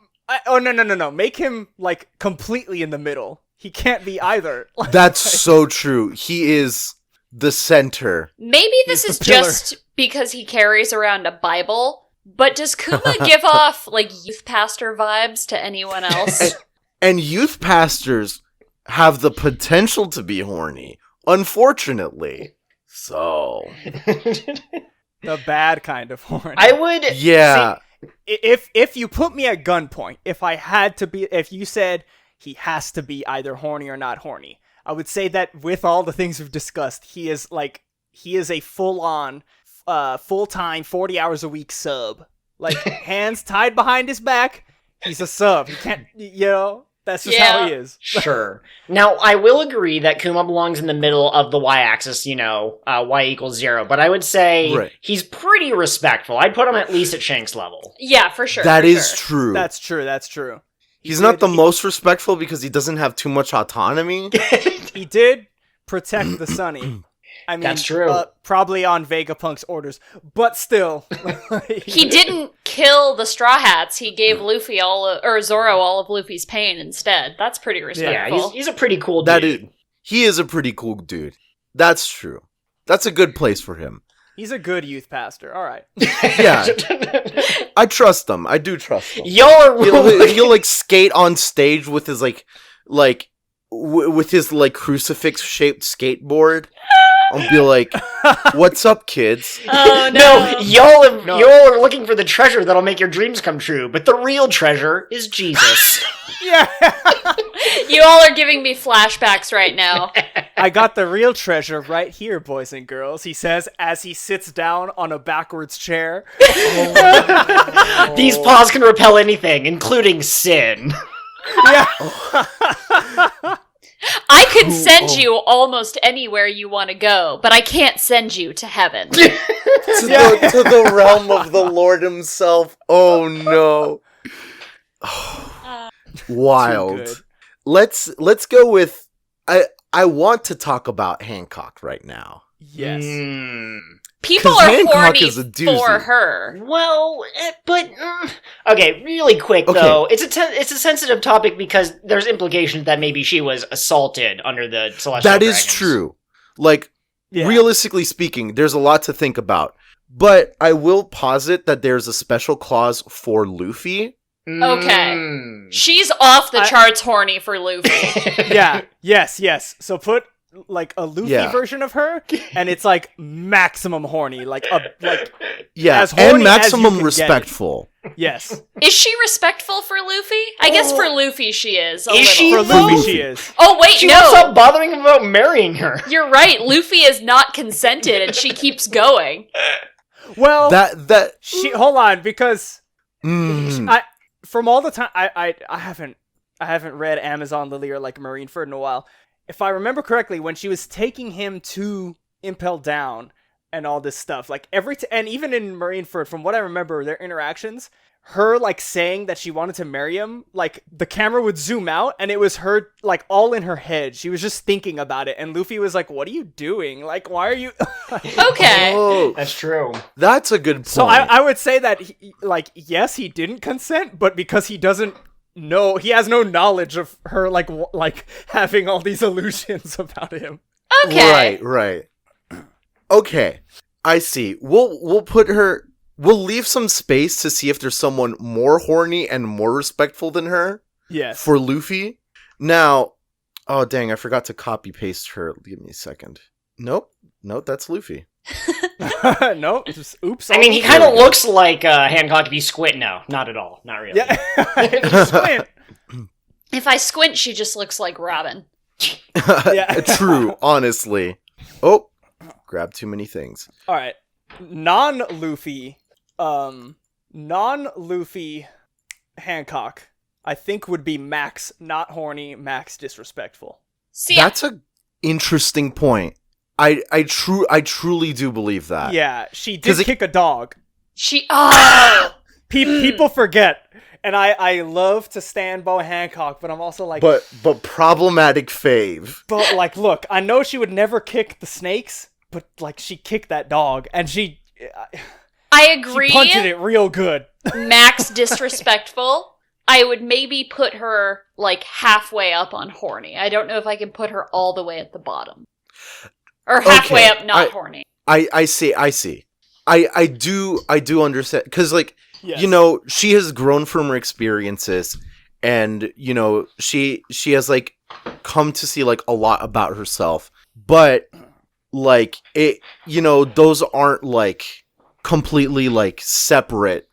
No. Make him like completely in the middle. He can't be either. That's so true. He is the center. Maybe this He's is the pillar. just because he carries around a Bible, but does Kuma give off like youth pastor vibes to anyone else? And youth pastors have the potential to be horny, unfortunately. So, The bad kind of horny. I would. yeah. If you put me at gunpoint, if you said he has to be either horny or not horny, I would say that with all the things we've discussed, he is a full-on, full-time, 40 hours a week sub. Like, hands tied behind his back, he's a sub. He can't, that's just how he is. Sure. Now, I will agree that Kuma belongs in the middle of the y-axis, y equals 0, but I would say Right. he's pretty respectful. I'd put him at least at Shank's level. Yeah, for sure. That for is sure. true. That's true. He's not the most respectful because he doesn't have too much autonomy. He did protect the Sunny. I mean, That's true. Probably on Vegapunk's orders, but still. He didn't kill the Straw Hats. He gave Zoro all of Luffy's pain instead. That's pretty respectful. Yeah, he's a pretty cool dude. He is a pretty cool dude. That's true. That's a good place for him. He's a good youth pastor. All right. Yeah. I trust him. I do trust him. He'll He'll skate on stage with his with his crucifix shaped skateboard. I'll be like, "What's up, kids?" Oh No, y'all are looking for the treasure that'll make your dreams come true, but the real treasure is Jesus. Yeah. You all are giving me flashbacks right now. I got the real treasure right here, boys and girls, he says as he sits down on a backwards chair. These paws can repel anything, including sin. Yeah. I could send you almost anywhere you want to go, but I can't send you to heaven. to the realm of the Lord himself. Oh no. Wild. Let's go with I want to talk about Hancock right now. Yes. People 'Cause are Hancock horny is a doozy. for her. Well, okay, really quick though. It's a sensitive topic because there's implications that maybe she was assaulted under the Celestial That is Dragons. true. Yeah. Realistically speaking, there's a lot to think about. But I will posit that there's a special clause for Luffy. Okay. She's off the charts horny for Luffy. Yeah. Yes. So put a Luffy version of her, and it's maximum horny, as horny and maximum as you can respectful. get it. Yes. Is she respectful for Luffy? I guess for Luffy she is. Is she? For Luffy, she is. Oh wait, She no. won't stop bothering him about marrying her. You're right. Luffy is not consented, and she keeps going. Well, That hold on, because mm, from all the time I haven't read Amazon Lily or Marineford in a while. If I remember correctly, when she was taking him to Impel Down and all this stuff, and even in Marineford, from what I remember, their interactions, her saying that she wanted to marry him, the camera would zoom out and it was her all in her head. She was just thinking about it, and Luffy was like, "What are you doing? Why are you?" Okay. oh, That's true. that's a good point. So I would say that yes, he didn't consent, but because he doesn't know, he has no knowledge of her having all these illusions about him. Okay. Right. Okay, I see. We'll put her. We'll leave some space to see if there's someone more horny and more respectful than her. Yes. For Luffy. Now, oh dang, I forgot to copy paste her. Give me a second. Nope, that's Luffy. No, just oops. I mean, he kind of looks like Hancock if you squint. No, not at all. Not really. Yeah. Just squint. If I squint, she just looks like Robin. Yeah. True, honestly. Oh, grab too many things. All right. Non-Luffy Hancock, I think would be Max not horny, Max disrespectful. See, That's a interesting point. I truly do believe that. Yeah, she did kick a dog. People forget. And I love to stand by Hancock, but I'm also But problematic fave. But look, I know she would never kick the snakes, but she kicked that dog, and she agree. She punted it real good. Max disrespectful. I would maybe put her halfway up on horny. I don't know if I can put her all the way at the bottom. Or halfway up not horny. I see. I do understand, because Yes. she has grown from her experiences, and she has come to see a lot about herself, but it those aren't completely separate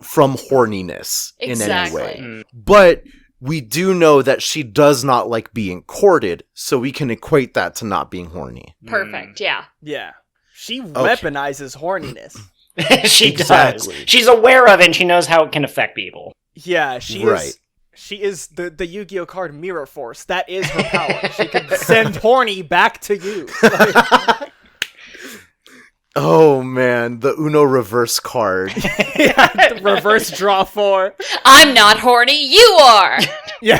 from horniness in any way. Exactly. But we do know that she does not like being courted, so we can equate that to not being horny. Perfect, yeah. Yeah. She weaponizes horniness. She Exactly. does. She's aware of it, and she knows how it can affect people. Yeah, she Right. is. She is the Yu-Gi-Oh card Mirror Force. That is her power. She can send horny back to you. Oh man, the Uno reverse card. Yeah, reverse draw 4. I'm not horny, you are! Yeah.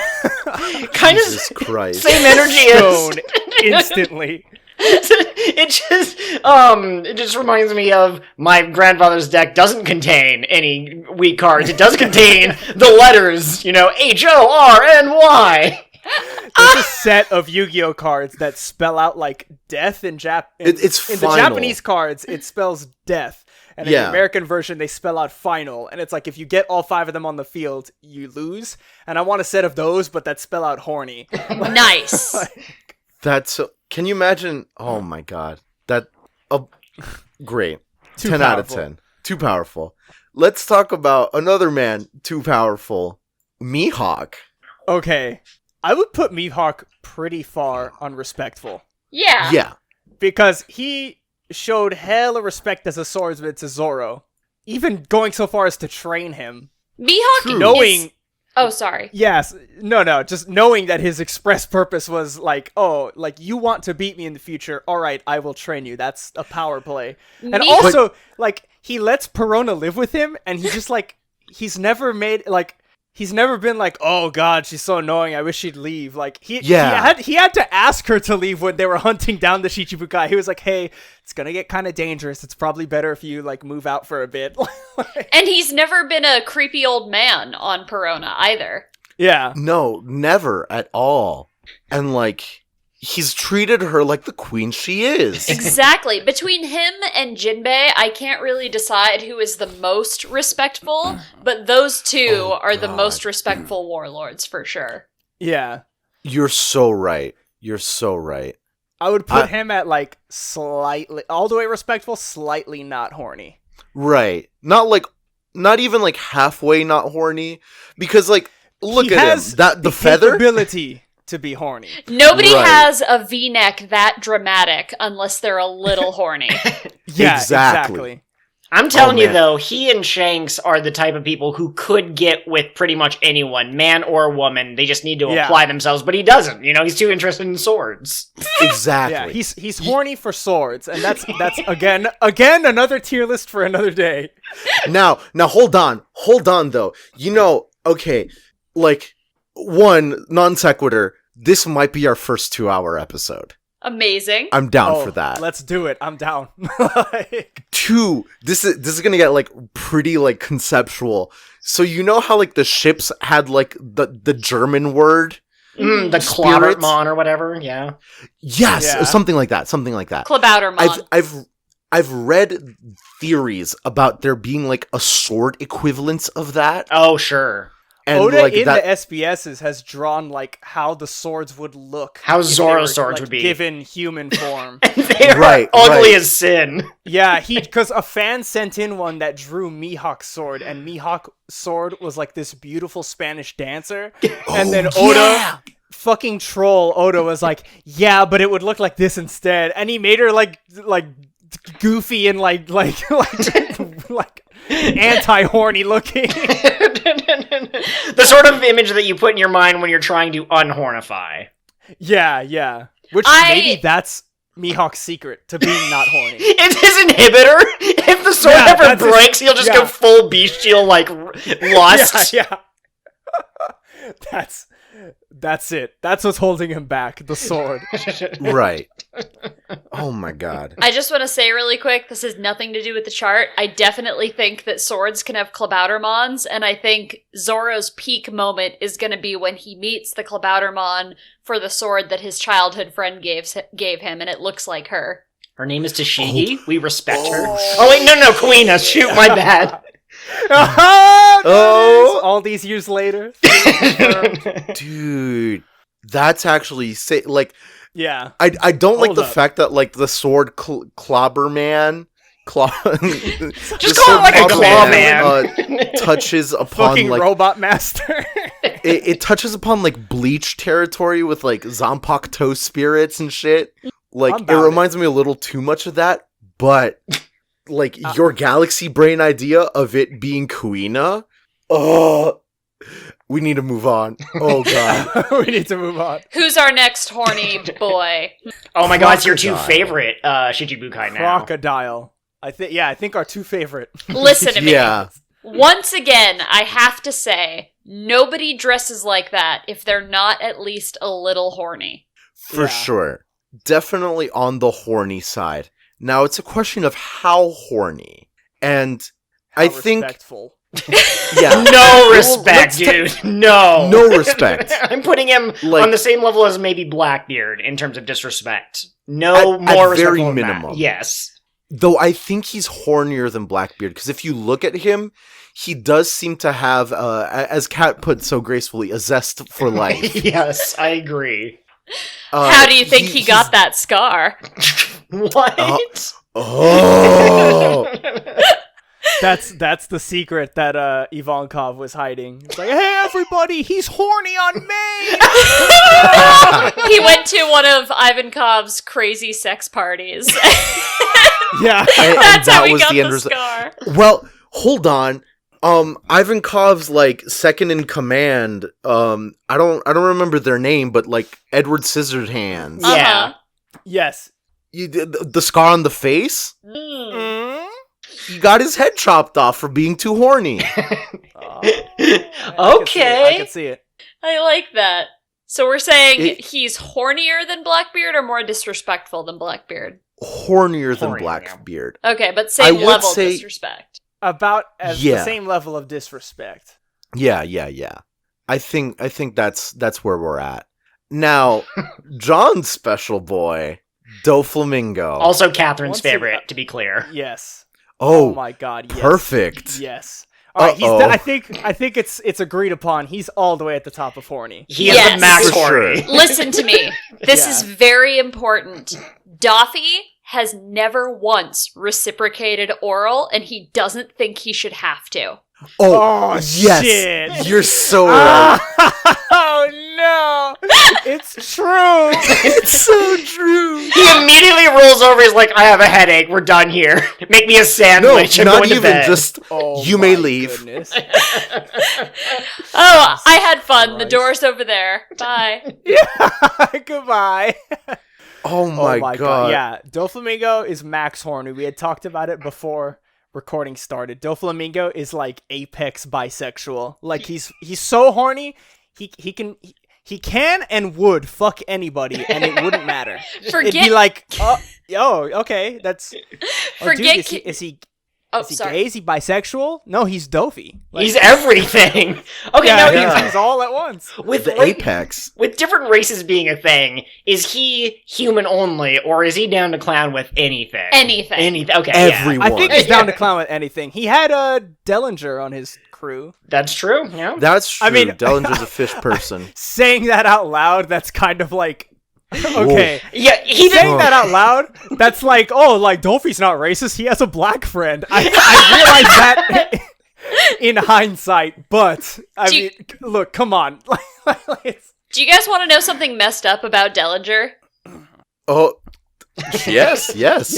Kind Jesus of Christ. same energy as Stone instantly. It just reminds me of my grandfather's deck doesn't contain any weak cards. It does contain the letters, HORNY. There's a set of Yu-Gi-Oh cards that spell out like death in It's in the final. Japanese cards, it spells death. And in Yeah. the American version, they spell out final. And it's like, if you get all 5 of them on the field, you lose. And I want a set of those, but that spell out horny. Nice. That's so, can you imagine? Oh my god. Great. Too 10 out of powerful. 10. Too powerful. Let's talk about another man too powerful. Mihawk. Okay. I would put Mihawk pretty far on respectful. Yeah. Yeah. Because he showed hella respect as a swordsman to Zoro. Even going so far as to train him. Mihawk True. is... Knowing... Oh, sorry. Yes. No. Just knowing that his express purpose was like, oh, like, you want to beat me in the future. All right, I will train you. That's a power play. And Mihawk- also, like, he lets Perona live with him, and he just, like, he's never been like, oh god, she's so annoying, I wish she'd leave. Like, he had to ask her to leave when they were hunting down the Shichibukai. He was like, hey, it's gonna get kind of dangerous. It's probably better if you, like, move out for a bit. And he's never been a creepy old man on Perona either. Yeah. No, never at all. And like, he's treated her like the queen she is. Exactly. Between him and Jinbei, I can't really decide who is the most respectful, but those two are the most respectful warlords for sure. Yeah. You're so right. You're so right. I would put him at, like, slightly, all the way respectful, slightly not horny. Right. Not even like halfway not horny. Because like, look He at has him. The feather. ability to be horny. Nobody Right. has a V-neck that dramatic unless they're a little horny. Yeah, Exactly. exactly. I'm telling you, man. though, he and Shanks are the type of people who could get with pretty much anyone, man or woman. They just need to Yeah. apply themselves, but he doesn't. He's too interested in swords. Exactly. Yeah, he's horny for swords, and that's again another tier list for another day. Now hold on though. Okay, like, one non sequitur. This might be our first 2-hour episode. Amazing. I'm down for that. Let's do it. I'm down. Like, 2. This is gonna get like pretty like conceptual. So you know how like the ships had like the German word? The Spirits? Klabbertmon or whatever, yeah. Yes, Yeah. something like that. Klabautermon. I've read theories about there being like a sword equivalence of that. Oh, sure. And Oda like in that, the SBSs has drawn like how the swords would look. How if they Zoro's were, swords like, would be. given human form. They are Right, ugly right. as sin. Yeah, because a fan sent in one that drew Mihawk's sword, and Mihawk's sword was like this beautiful Spanish dancer. And then Oda, fucking troll Oda, was like, yeah, but it would look like this instead. And he made her like goofy and like anti-horny looking. The sort of image that you put in your mind when you're trying to unhornify. Yeah. Which maybe that's Mihawk's secret to being not horny. It's his inhibitor. If the sword Yeah, ever that's his- breaks, he'll just go yeah. full bestial, like, lust. Yeah. That's it. That's what's holding him back. The sword. right. Oh my god. I just want to say really quick, this has nothing to do with the chart. I definitely think that swords can have Klabautermons, and I think Zoro's peak moment is going to be when he meets the Klabautermon for the sword that his childhood friend gave him, and it looks like her. Her name is Tashigi. We respect her. Oh, wait, no, Kuina. Shoot, my bad. Oh. All these years later. Dude, that's actually like, Yeah. I don't like Hold the up. fact that like the sword Clobberman Just call it like a claw man. Touches upon Fucking like robot master. it touches upon like Bleach territory with like Zanpakuto spirits and shit. Like, I'm it about reminds me a little too much of that, but like your galaxy brain idea of it being Kuina, we need to move on. Oh god. We need to move on. Who's our next horny boy? Oh my god, it's your two Crocodile. favorite Shichibukai now. Crocodile. I think our two favorite. Listen to me. Yeah. Once again, I have to say, nobody dresses like that if they're not at least a little horny. For Yeah. sure. definitely on the horny side. Now, it's a question of how horny. And How I think... respectful. Yeah. No respect, dude. No. No respect. I'm putting him Like- on the same level as maybe Blackbeard in terms of disrespect. No more at very respectful than that. minimum. Yes. Though I think he's hornier than Blackbeard, because if you look at him, he does seem to have, as Kat put so gracefully, a zest for life. Yes, I agree. How do you think he got that scar? What? Oh! That's the secret that Ivankov was hiding. It's like, hey everybody, he's horny on me. He went to one of Ivankov's crazy sex parties. Yeah. And That's how that he was got the end the result. scar. Well, hold on. Ivankov's like second in command. I don't remember their name, but like Edward Scissorhands. Yeah. Uh-huh. Yes. The scar on the face. Mm. He got his head chopped off for being too horny. Okay. I can see it. I like that. So we're saying he's hornier than Blackbeard or more disrespectful than Blackbeard? Hornier than Hornier, Blackbeard. Okay, but same would level say- disrespect. About the Yeah. same level of disrespect. Yeah. I think that's where we're at. Now, John's special boy, Doflamingo. Also Catherine's Once again- favorite, to be clear. Yes. Oh, my god, yes. perfect. Yes. All right, Uh-oh. I think it's agreed upon. He's all the way at the top of horny. He is Yes. the max For horny. sure. Listen to me. This Yeah. is very important. Doffy has never once reciprocated oral, and he doesn't think he should have to. Oh, yes. shit. You're so right. Oh no! It's true. It's so true. He immediately rolls over. He's like, "I have a headache. We're done here. Make me a No, sandwich. I'm not going to even bed." just Oh, you may my leave. goodness. Oh, I had fun. The Christ. door's over there. Bye. Yeah. Goodbye. Oh my, god. Yeah, Doflamingo is max horny. We had talked about it before recording started. Doflamingo is like apex bisexual. Like he's so horny, he can and would fuck anybody and it wouldn't matter. It'd be Forget. like, okay, that's. Oh, dude, Forget. is he Oh, is he sorry. gay? Is he bisexual? No, he's Dofi. Like, He's everything. Okay, yeah, now yeah. he's all at once. with The like, apex. with different races being a thing, is he human only, or is he down to clown with anything? Anything. Anything. Okay, Everyone. I think he's down to clown with anything. He had Dellinger on his crew. That's true. Yeah. That's true. I mean- Dellinger's a fish person. Saying that out loud, that's kind of like, okay. Yeah, he Saying didn't. that out loud, that's like, oh, like Dofi's not racist. He has a black friend. I realize that in hindsight, but I Do mean, look, come on. It's- Do you guys want to know something messed up about Dellinger? Oh, yes. yes.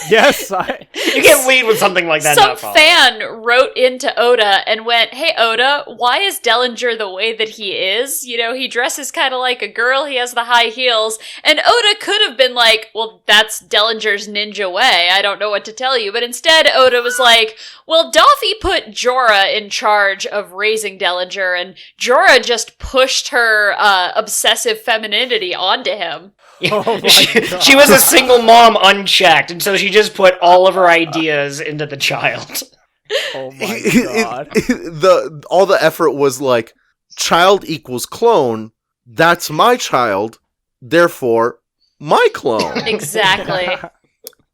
You can't lead with something like that. Some not follow. fan wrote into Oda and went, "Hey Oda, why is Dellinger the way that he is? You know, he dresses kind of like a girl, he has the high heels." And Oda could have been like, "Well, that's Dellinger's ninja way. I don't know what to tell you." But instead, Oda was like, "Well, Doffy put Jorah in charge of raising Dellinger, and Jorah just pushed her obsessive femininity onto him." Oh my She was a single mom unchecked, and so she just put all of her ideas into the child. Oh my god. All the effort was like, child equals clone. That's my child. Therefore, my clone. Exactly.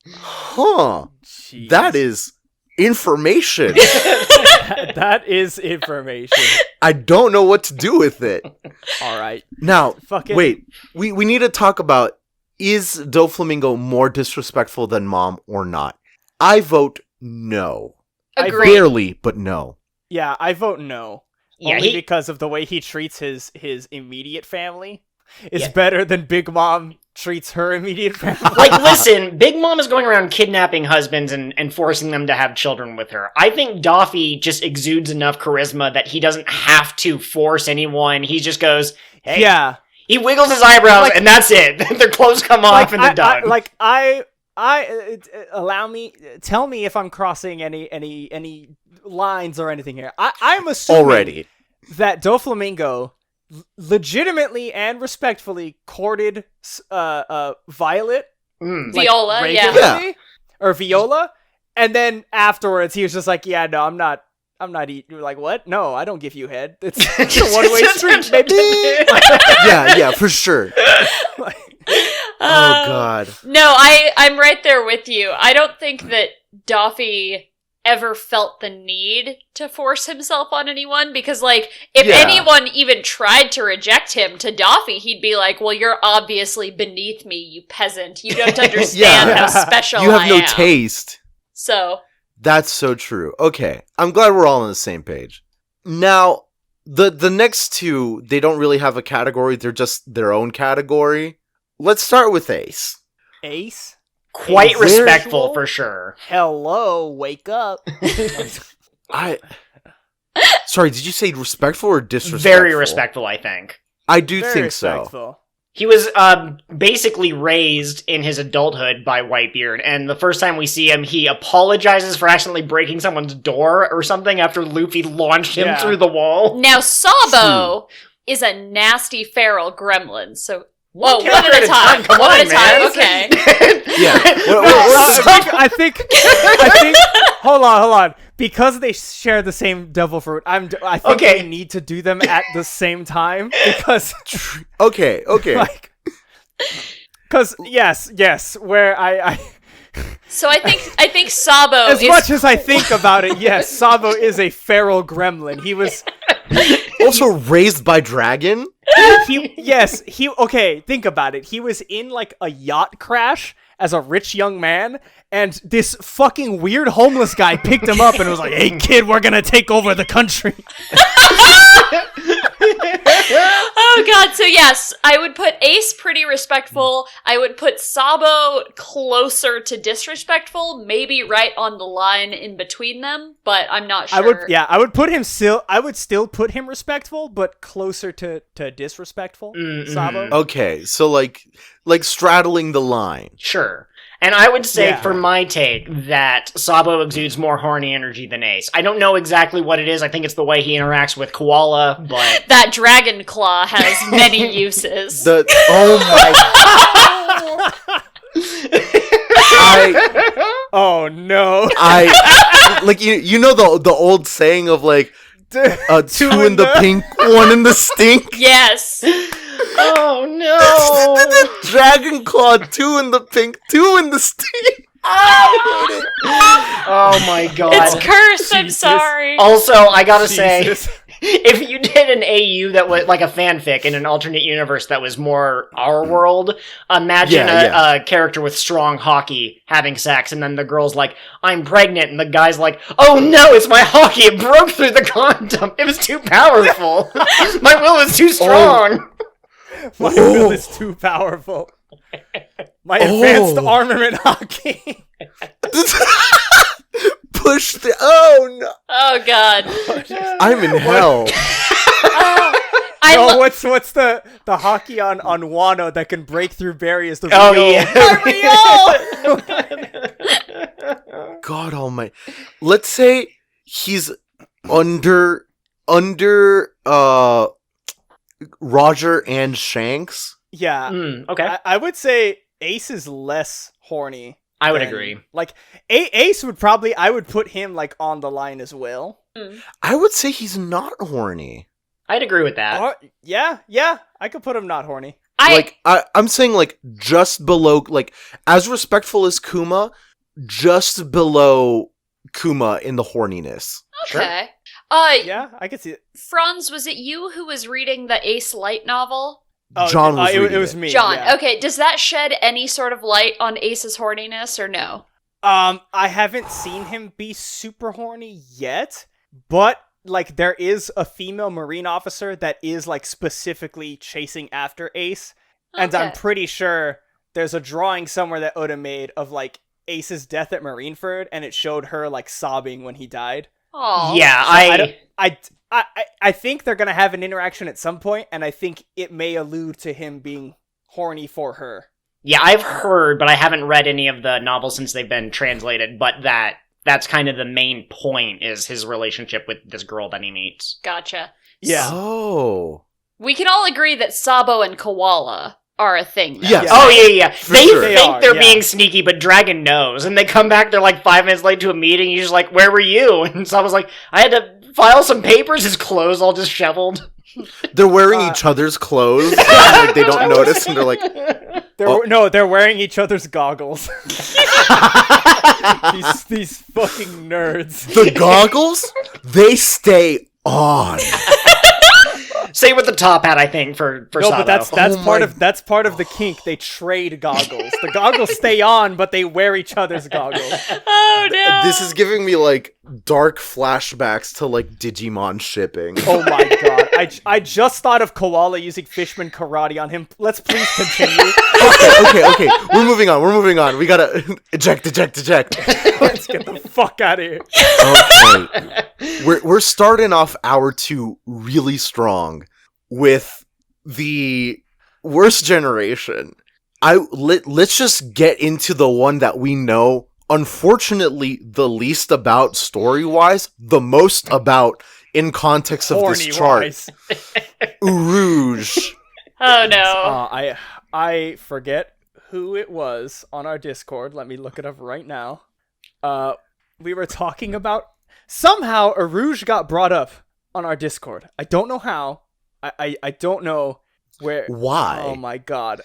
Huh. Jeez. That is information. That is information. I don't know what to do with it. All right. Now, Fucking wait. We need to talk about, is Doflamingo more disrespectful than Mom or not? I vote no. Agreed. Barely, but no. Yeah, I vote no. Yeah, Only he- because of the way he treats his immediate family is Yeah. better than Big Mom treats her immediate family. Like, listen, Big Mom is going around kidnapping husbands and forcing them to have children with her. I think Doffy just exudes enough charisma that he doesn't have to force anyone. He just goes, hey. Yeah. He wiggles his eyebrows, Like- and that's it. Their clothes come off, and they're done. Allow me, tell me if I'm crossing any lines or anything here. I'm assuming Already. that Doflamingo legitimately and respectfully courted Violet, Viola, regularly, or Viola, and then afterwards he was just like, yeah, no, I'm not eating. You're like, what? No, I don't give you head. It's a one-way street, baby. yeah, for sure. Oh God. No, I'm right there with you. I don't think that Doffy ever felt the need to force himself on anyone, because like if anyone even tried to reject him to Doffy, he'd be like, well, you're obviously beneath me, you peasant. You don't understand how special you have I no am. taste. So that's so true. Okay, I'm glad we're all on the same page. Now, the next two, they don't really have a category, they're just their own category. Let's start with Ace. Ace? Quite respectful, for sure. Hello, wake up. Sorry, did you say respectful or disrespectful? Very respectful, I think. I do Very think respectful. so. He was basically raised in his adulthood by Whitebeard, and the first time we see him, he apologizes for accidentally breaking someone's door or something after Luffy launched him through the wall. now Sabo is a nasty feral gremlin, so one character at a time. Come One on, at a time. man. Okay. Yeah. I think. Hold on. Because they share the same devil fruit, I think we need to do them at the same time because. Okay. Like, because yes, where I. So I think Sabo As much as I think about it, yes, Sabo is a feral gremlin. He was also raised by dragon. Okay, think about it. He was in like a yacht crash as a rich young man, and this fucking weird homeless guy picked him up and was like, "Hey kid, we're gonna take over the country." Oh god, so yes, I would put Ace pretty respectful. I would put Sabo closer to disrespectful, maybe right on the line in between them, but I'm not sure. I would still put him respectful, but closer to disrespectful. Sabo. Okay, so like straddling the line. Sure. And I would say, for my take, that Sabo exudes more horny energy than Ace. I don't know exactly what it is. I think it's the way he interacts with Koala, but... That dragon claw has many uses. Oh no. Like you know the old saying of like two in the pink, one in the stink? Yes. Oh no. Dragon claw, two in the pink, two in the stink. Oh my god. It's cursed, I'm sorry. Also, I gotta say, if you did an AU that was like a fanfic in an alternate universe that was more our world, imagine a character with strong hockey having sex, and then the girl's like, I'm pregnant, and the guy's like, oh no, it's my hockey, it broke through the condom, it was too powerful. My will is too strong. My will is too powerful. My advanced armament hockey. Push the... Oh, no. Oh, God. I'm in hell. What's the hockey on Wano that can break through barriers? The Rio! God almighty. Let's say he's under Roger and Shanks. Yeah. Okay. I would say Ace is less horny. I would agree. Like, Ace would probably... I would put him, like, on the line as well. I would say he's not horny. I'd agree with that. Yeah. I could put him not horny. I'm saying, like, just below... Like, as respectful as Kuma, just below Kuma in the horniness. Okay. Yeah, I could see it. Franz, was it you who was reading the Ace Light novel? John was reading it was me. John, yeah. okay, does that shed any sort of light on Ace's horniness, or no? I haven't seen him be super horny yet, but, like, there is a female Marine officer that is, like, specifically chasing after Ace, and I'm pretty sure there's a drawing somewhere that Oda made of, like, Ace's death at Marineford, and it showed her, like, sobbing when he died. Oh. Yeah, I think they're gonna have an interaction at some point, and I think it may allude to him being horny for her. Yeah, I've heard, but I haven't read any of the novels since they've been translated, but that's kind of the main point, is his relationship with this girl that he meets. Gotcha. Yeah. Oh. We can all agree that Sabo and Koala are a thing. Now. Yes. Oh, yeah. They sure. think they're being sneaky, but Dragon knows. And they come back, they're like 5 minutes late to a meeting, he's just like, where were you? And Sabo's like, I had to file some papers, his clothes all disheveled. They're wearing each other's clothes, and, like, they don't notice, and they're like... They're wearing each other's goggles. these fucking nerds. The goggles? They stay on. Same with the top hat, I think, for No, Sabo. but that's part of the kink. They trade goggles. The goggles stay on, but they wear each other's goggles. Oh no! This is giving me, like, dark flashbacks to, like, Digimon shipping. Oh my god! I just thought of Koala using Fishman karate on him. Let's please continue. Okay. We're moving on. We gotta eject. Let's get the fuck out of here. Okay. We're starting off hour 2 really strong with the worst generation. Let's just get into the one that we know, unfortunately, the least about story-wise, the most about in context of this chart. Urouge. Oh no! I forget who it was on our Discord. Let me look it up right now. We were talking about somehow Urouge got brought up on our Discord. I don't know how. I don't know where. Why? Oh my god!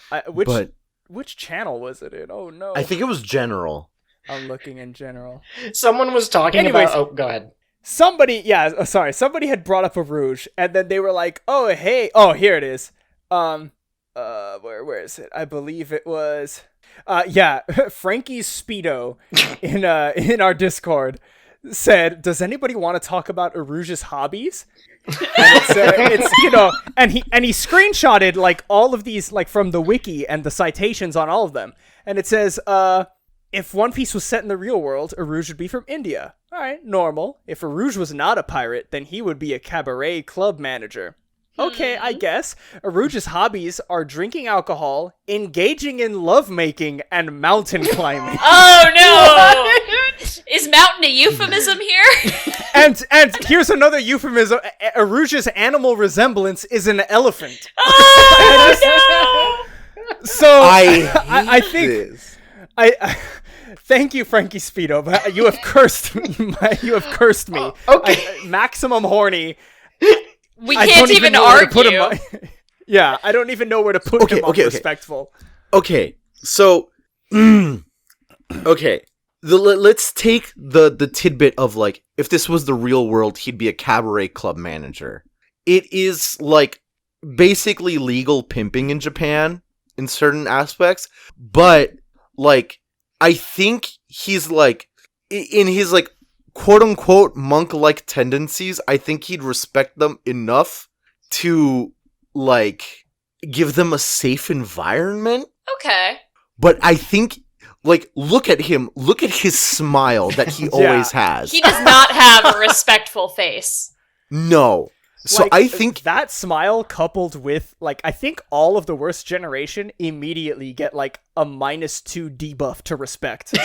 Which channel was it in? Oh no! I think it was general. I'm looking in general. Someone was talking about... Oh, go ahead. Somebody had brought up Urouge, and then they were like, "Oh hey, here it is." Where is it? I believe it was, Frankie's Speedo in our Discord said, "Does anybody want to talk about Urouge's hobbies?" And it's and he screenshotted like all of these like from the wiki and the citations on all of them, and it says, if One Piece was set in the real world, Urouge would be from India. All right, normal. If Urouge was not a pirate, then he would be a cabaret club manager. Okay, I guess. Urouge's hobbies are drinking alcohol, engaging in lovemaking, and mountain climbing. Oh no! Is mountain a euphemism here? And here's another euphemism. Urouge's animal resemblance is an elephant. Oh no! So I think this. Thank you, Frankie Speedo, but you have cursed me. You have cursed me. Okay. Maximum horny. We can't even argue. I don't even know where to put him on respectful. Okay, so... okay. Let's take the tidbit of, like, if this was the real world, he'd be a cabaret club manager. It is, like, basically legal pimping in Japan in certain aspects, but, like, I think he's, like, in his, like, quote-unquote monk-like tendencies, I think he'd respect them enough to, like, give them a safe environment. Okay. But I think, like, look at him. Look at his smile that he always has. He does not have a respectful face. No. So Like, I think... that smile coupled with, like, I think all of the worst generation immediately get, like, a -2 debuff to respect.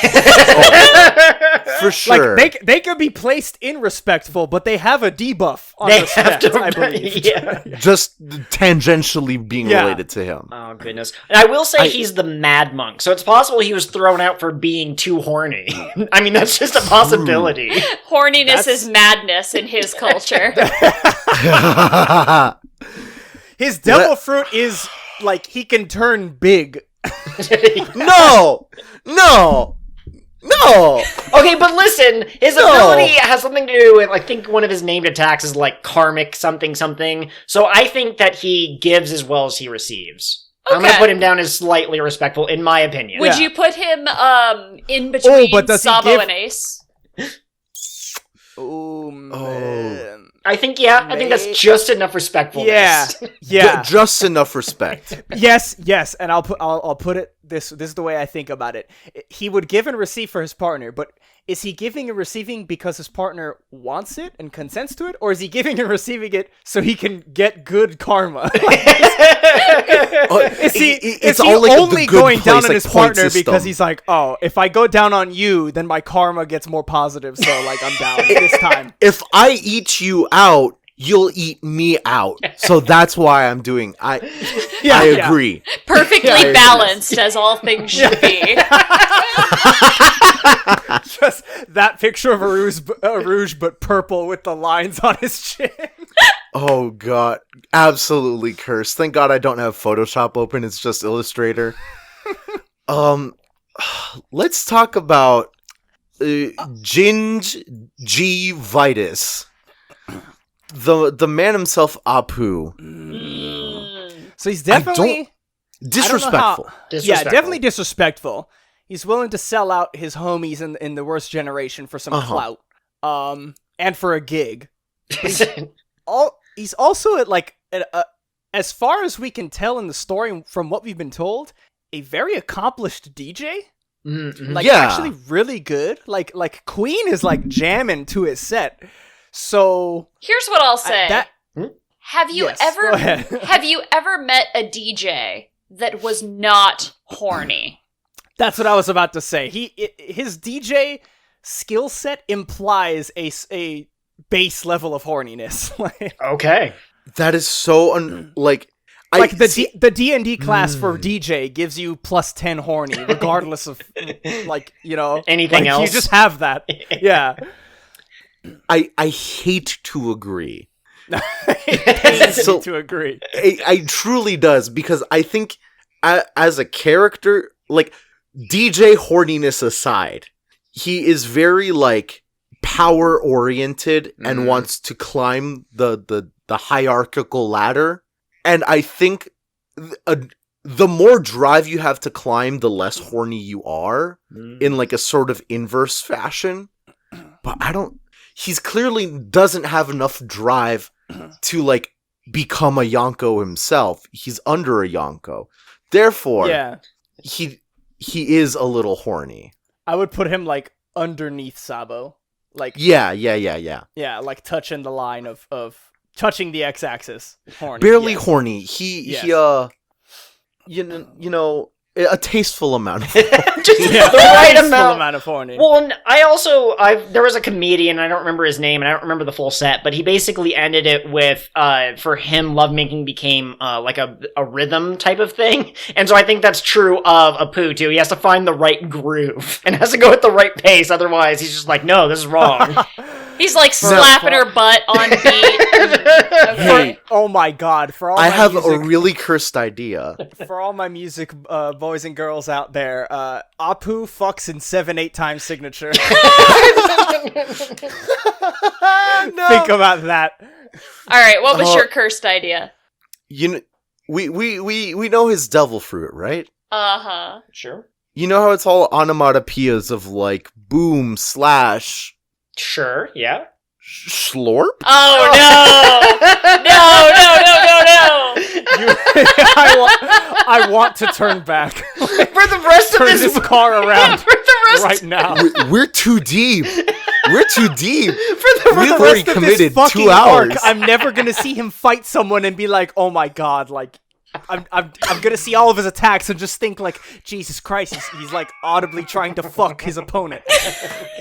For sure. Like, they could be placed in respectful, but they have a debuff on They respect, have to, I believe. yeah. Just tangentially being related to him. Oh, goodness. And I will say he's the mad monk, so it's possible he was thrown out for being too horny. I mean, that's just a possibility. Horniness is madness in his culture. His devil fruit is, like, he can turn big. No! Okay, but listen, his ability has something to do with, I think one of his named attacks is like karmic something. So I think that he gives as well as he receives. Okay. I'm gonna put him down as slightly respectful, in my opinion. Would you put him in between does he Sabo give- and Ace? Oh, man. I think that's just enough respectfulness. Yeah. Just enough respect. Yes, and I'll put it this is the way I think about it. He would give and receive for his partner, but is he giving and receiving because his partner wants it and consents to it, or is he giving and receiving it so he can get good karma? Is he all like only the good going down place, on like, his point partner system. because he's like, oh, if I go down on you, then my karma gets more positive, so like I'm down this time. If I eat you out, you'll eat me out. So that's why I'm doing. I agree. Perfectly balanced, as all things should be. Just that picture of a rouge, but purple with the lines on his chin. Oh god, absolutely cursed. Thank God I don't have Photoshop open. It's just Illustrator. Let's talk about Gingivitis. The man himself, Apu. So he's definitely disrespectful. Yeah, definitely disrespectful. He's willing to sell out his homies in the worst generation for some clout, and for a gig. He's also as far as we can tell in the story from what we've been told, a very accomplished DJ. Mm-hmm. Actually really good. Like Queen is like jamming to his set. So here's what I'll say. Have you Yes, go ahead. have you ever met a DJ that was not horny? That's what I was about to say. His DJ skill set implies a base level of horniness. Okay. That is so the D&D class for DJ gives you plus 10 horny, regardless of anything else. You just have that. Yeah. I hate to agree. To agree. I truly does, because I think as a character, like, DJ horniness aside, he is very power oriented and wants to climb the hierarchical ladder. And I think the more drive you have to climb, the less horny you are in a sort of inverse fashion. But he's clearly doesn't have enough drive to become a Yonko himself. He's under a Yonko. Therefore, he is a little horny. I would put him underneath Sabo. Yeah. Yeah, touching the line of touching the x-axis. Horny. Barely yes. horny. He a tasteful amount of horny. Just the right amount of horny. Well, and there was a comedian, I don't remember his name, and I don't remember the full set, but he basically ended it with, for him, lovemaking became, a rhythm type of thing. And so I think that's true of Apu, too. He has to find the right groove, and has to go at the right pace, otherwise he's just no, this is wrong. He's slapping her butt on beat. Okay. Oh my god! I have a really cursed idea. For all my music boys and girls out there, Apu fucks in 7/8 time signature. No. Think about that. All right, what was your cursed idea? We know his devil fruit, right? Uh-huh. Sure. You know how it's all onomatopoeias of boom, slash... Sure, yeah. Slorp? Oh, no! I want to turn back. For the rest of this car around right now. We're too deep. We're too deep. We've already committed 2 hours. I'm never gonna see him fight someone and be like, oh my god, I'm gonna see all of his attacks and just think Jesus Christ, he's audibly trying to fuck his opponent.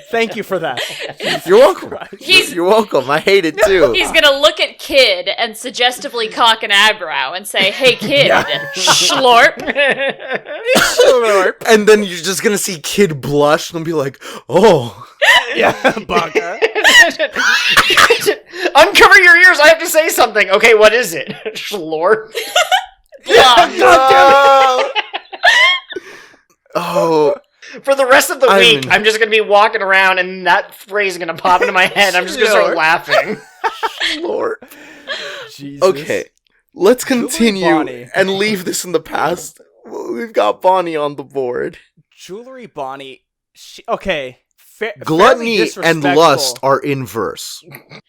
Thank you for that. You're welcome. You're welcome. I hate it too. He's gonna look at Kid and suggestively cock an eyebrow and say, "Hey, Kid, schlorp." And then you're just gonna see Kid blush and be like, "Oh, yeah, bugger." Uncover your ears. I have to say something. Okay, what is it? Schlorp. Oh. For the rest of the week, I'm just going to be walking around and that phrase is going to pop into my head. I'm just going to start laughing. Lord. Jesus. Okay, let's continue and leave this in the past. We've got Bonnie on the board. Jewelry Bonnie. Okay. Gluttony and lust are inverse.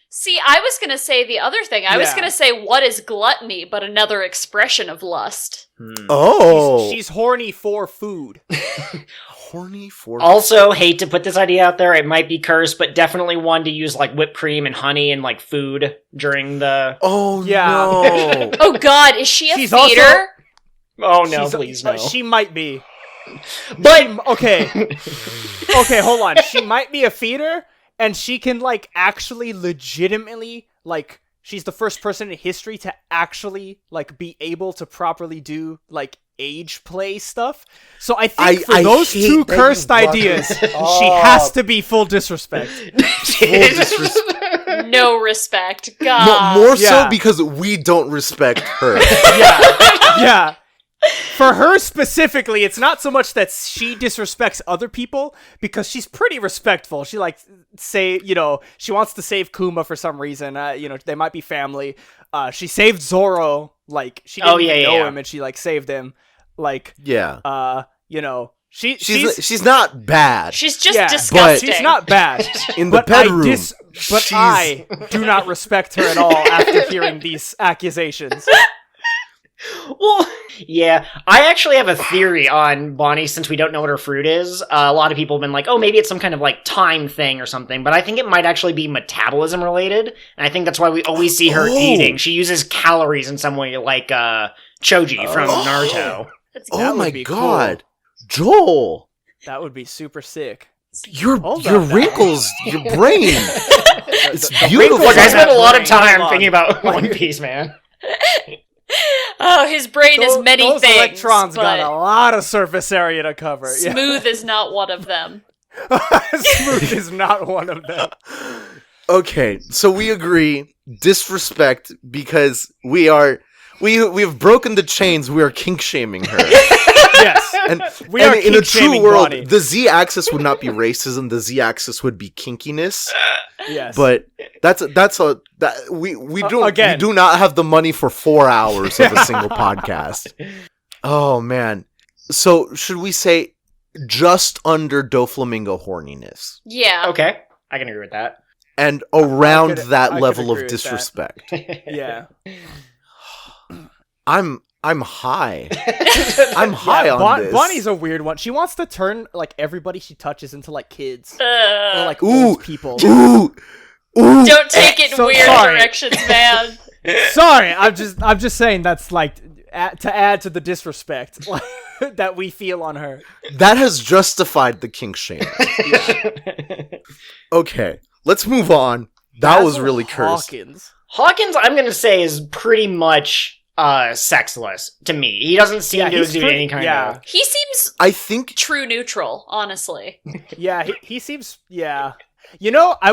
See, I was going to say the other thing. I was going to say, what is gluttony but another expression of lust? Oh. She's horny for food. Horny for Also, hate to put this idea out there, it might be cursed, but definitely one to use whipped cream and honey and food during the... Oh, yeah. No. Oh, God, is she a She's feeder? Oh, no, please, no. She might be. But... Okay, hold on. She might be a feeder, and she can, actually legitimately, she's the first person in history to actually like be able to properly do like age play stuff. So I think for those two cursed ideas, she has to be full disrespect. No respect. God. More so because we don't respect her. Yeah. For her specifically, it's not so much that she disrespects other people, because she's pretty respectful. She like she wants to save Kuma for some reason. They might be family. She saved Zoro. Like she didn't even know him, and she like saved him. Like she's not bad. She's just disgusting. She's not bad in the bedroom. I do not respect her at all after hearing these accusations. Well, yeah, I actually have a theory on Bonnie, since we don't know what her fruit is. A lot of people have been like, oh, maybe it's some kind of like time thing or something, but I think it might actually be metabolism related, and I think that's why we always see her eating. She uses calories in some way, like Choji from Naruto. Oh my god, cool. Joel! That would be super sick. Your wrinkles, your brain. It's beautiful. Look, I spent a lot of time thinking about One Piece, man. Oh, his brain is many those things. Electrons got a lot of surface area to cover. Smooth is not one of them. Smooth is not one of them. Okay, so we agree. Disrespect, because we have broken the chains. We are kink shaming her. Yes, and we are in a true world, Bonnie. the Z-axis would not be racism. The Z-axis would be kinkiness. Yes, but we do not have the money for 4 hours of a single podcast. Oh man, so should we say just under Doflamingo horniness? Yeah. Okay, I can agree with that. And around that level of disrespect. Yeah. I'm high. I'm high on this. Bonnie's a weird one. She wants to turn like everybody she touches into like kids or like ooh, old people. Ooh. Don't take it in weird directions, man. Sorry, I'm just saying that's like to add to the disrespect that we feel on her. That has justified the kink shame. Okay, let's move on. That was really cursed. Hawkins, I'm gonna say, is pretty much sexless to me. He doesn't seem to exude any kind of... He seems, I think, true neutral, honestly. Yeah, he seems, I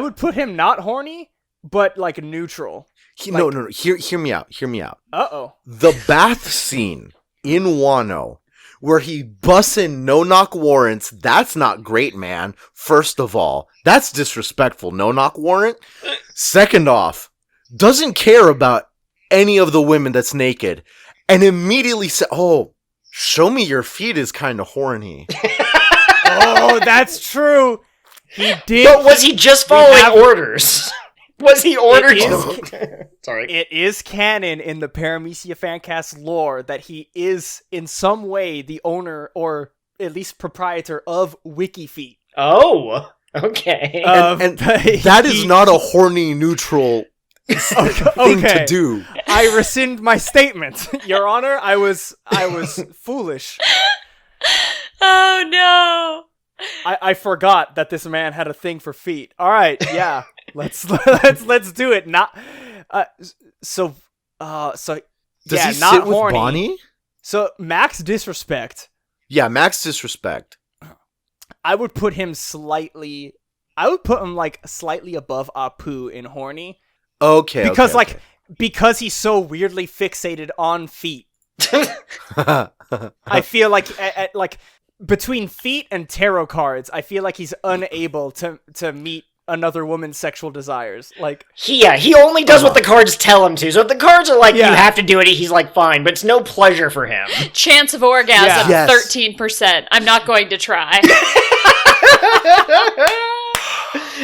would put him not horny, but like neutral. No. Hear me out. Uh-oh. The bath scene in Wano, where he busts in no-knock warrants, that's not great, man. First of all, that's disrespectful. No-knock warrant. Second off, doesn't care about any of the women that's naked, and immediately said, "Oh, show me your feet" is kind of horny. Oh, that's true. He did. But was he just following orders? Was he ordered to? Sorry. It is canon in the Paramecia Fancast lore that he is in some way the owner or at least proprietor of WikiFeet. Oh, okay. And that is not a horny neutral thing to do. I rescind my statement, Your Honor. I was foolish. Oh no! I forgot that this man had a thing for feet. All right, yeah, let's do it. So does yeah, he not sit with horny. Bonnie? So max disrespect. Yeah, max disrespect. I would put him slightly. I would put him like slightly above Apu in horny. Okay. Because he's so weirdly fixated on feet. I feel like like between feet and tarot cards, I feel like he's unable to meet another woman's sexual desires. Like he only does what the cards tell him to. So if the cards are like, you have to do it, he's like, fine, but it's no pleasure for him. Chance of orgasm, 13%. I'm not going to try.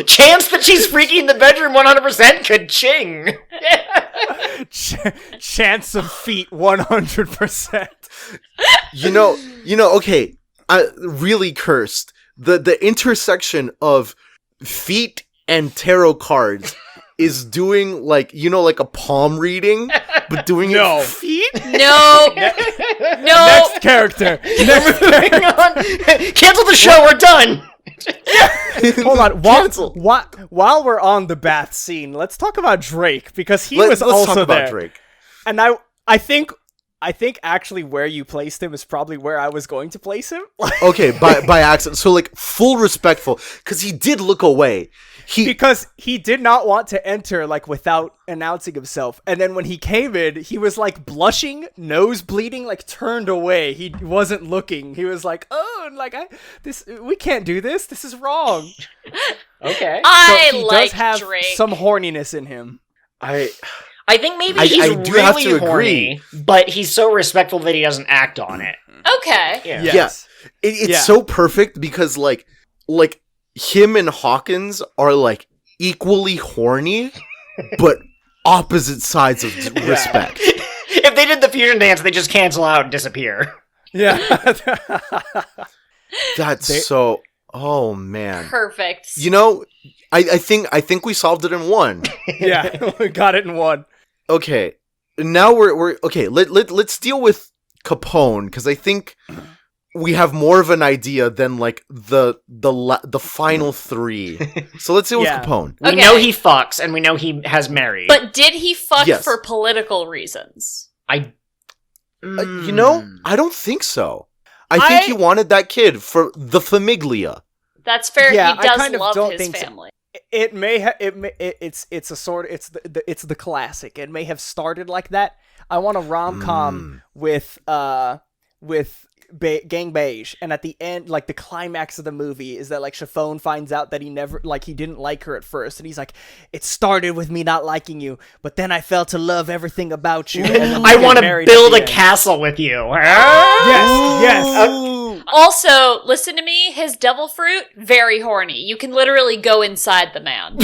Chance that she's freaky in the bedroom, 100%. Ka-ching. Chance of feet, 100%. Okay. Really cursed. The intersection of feet and tarot cards is doing like a palm reading, but doing it with feet? No. Next character. Hang on. Cancel the show. We're done. Hold on. Cancel. While we're on the bath scene, let's talk about Drake because Let's also talk there. about Drake. And I think actually where you placed him is probably where I was going to place him. Okay, by accident. So like full respectful, because he did look away. Because he did not want to enter like without announcing himself, and then when he came in, he was like blushing, nose bleeding, like turned away. He wasn't looking. He was like, "Oh, like we can't do this. This is wrong." Okay. He like does have Drake. some horniness in him. I think maybe I he's do have really to horny, but he's so respectful that he doesn't act on it. Okay. Yeah. Yes. It's so perfect because like him and Hawkins are like equally horny, but opposite sides of respect. If they did the fusion dance, they just cancel out and disappear. Yeah. That's so. Oh man. Perfect. You know, I think we solved it in one. Yeah, we got it in one. Okay, now we're okay. Let's deal with Capone because I think we have more of an idea than like the final three. So let's deal with Capone. We know he fucks, and we know he has married. But did he fuck Yes. for political reasons? You know, I don't think so. I think he wanted that kid for the famiglia. That's fair. Yeah, He I does kind of love don't his think so. family. It's the classic. It may have started like that. I want a rom-com with Gang Beige, and at the end, like the climax of the movie is that like Chiffon finds out that he didn't like her at first, and he's like, "It started with me not liking you, but then I fell to love everything about you." I want to build a castle with you. Yes. Also, listen to me. His devil fruit, very horny. You can literally go inside the man.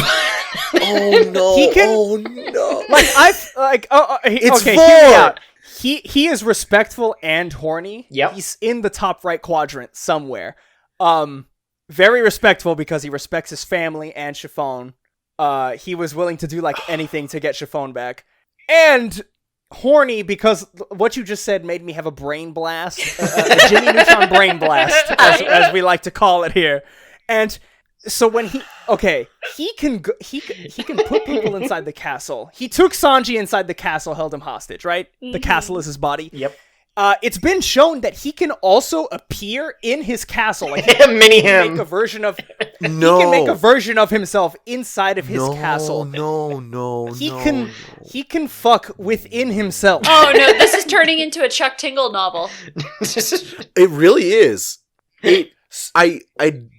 Oh no! He can- Oh no! It's four. hear me out. He is respectful and horny. Yep. He's in the top right quadrant somewhere. Very respectful because he respects his family and Chiffon. He was willing to do like anything to get Chiffon back. And horny because what you just said made me have a brain blast, a Jimmy Neutron brain blast, as we like to call it here. And so when he can put people inside the castle. He took Sanji inside the castle, held him hostage, right? Mm-hmm. The castle is his body. Yep. It's been shown that he can also appear in his castle. Like he Mini can him. make a version of No. He can make a version of himself inside of his castle. No. He can fuck within himself. Oh no, this is turning into a Chuck Tingle novel. It really is. I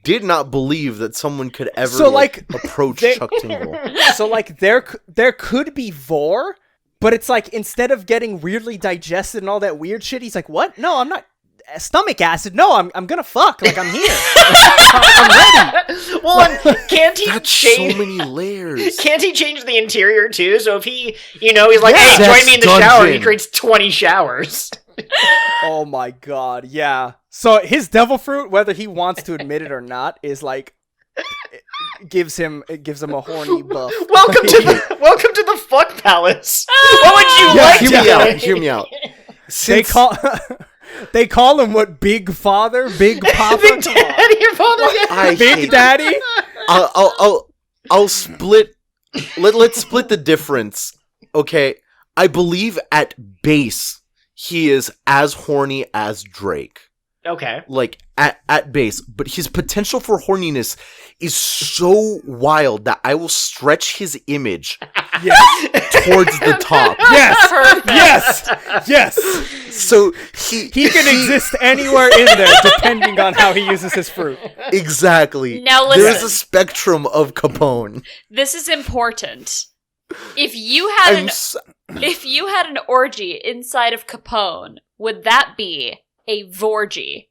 did not believe that someone could ever approach Chuck Tingle. So like there could be Vor, but it's like instead of getting weirdly digested and all that weird shit, he's like, "What? No, I'm not. Stomach acid? No, I'm gonna fuck. Like I'm here. I'm ready." Well, and can't he That's change? so many layers. Can't he change the interior too? So if he, he's like, Yeah. "Hey, join me in the Sex shower," he dungeon. creates 20 showers. Oh my god, yeah. So his devil fruit, whether he wants to admit it or not, is like it gives him a horny buff. Welcome to the fuck palace. What would you like Hear to me out. do? Hear me out. They call him what? Big Father, Big Papa, Big Daddy, your father. I Big hate- Daddy. I'll split. Let's split the difference. Okay, I believe at base he is as horny as Drake. Okay. Like at base, but his potential for horniness is so wild that I will stretch his image towards the top. Yes. So He can exist anywhere in there, depending on how he uses his fruit. Exactly. Now listen. There's a spectrum of Capone. This is important. If you had an orgy inside of Capone, would that be a vorgy?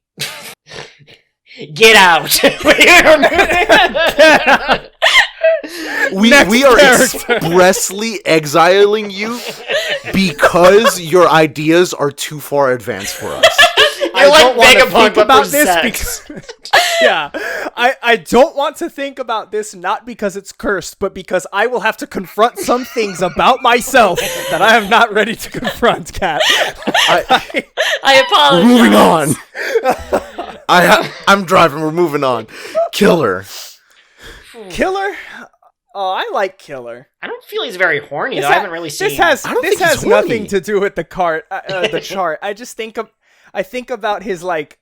Get out. We are expressly exiling you because your ideas are too far advanced for us. You're like don't wanna Vegapunk, think but about for this sex. because I don't want to think about this not because it's cursed, but because I will have to confront some things about myself that I am not ready to confront, Kat. I apologize. Moving on. I'm driving. We're moving on. Killer. Killer? Oh, I like Killer. I don't feel he's very horny, though. I haven't really seen... This I don't think has he's horny. nothing to do with the the chart. I just think about his, like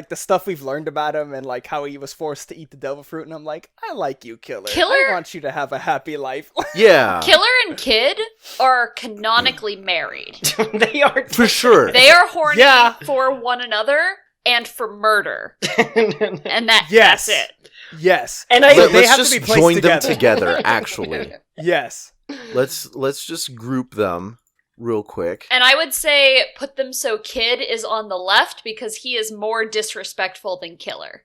the stuff we've learned about him and, like, how he was forced to eat the devil fruit, and I'm like, I like you, Killer. I want you to have a happy life. Yeah. Killer and Kid are canonically married. They are... For sure. They are horny Yeah. for one another and for murder. And Yes. that's it. Yes. And So they Let's have just to be placed join together. them together, actually. Yes. Let's just group them real quick. And I would say put them so Kid is on the left because he is more disrespectful than Killer.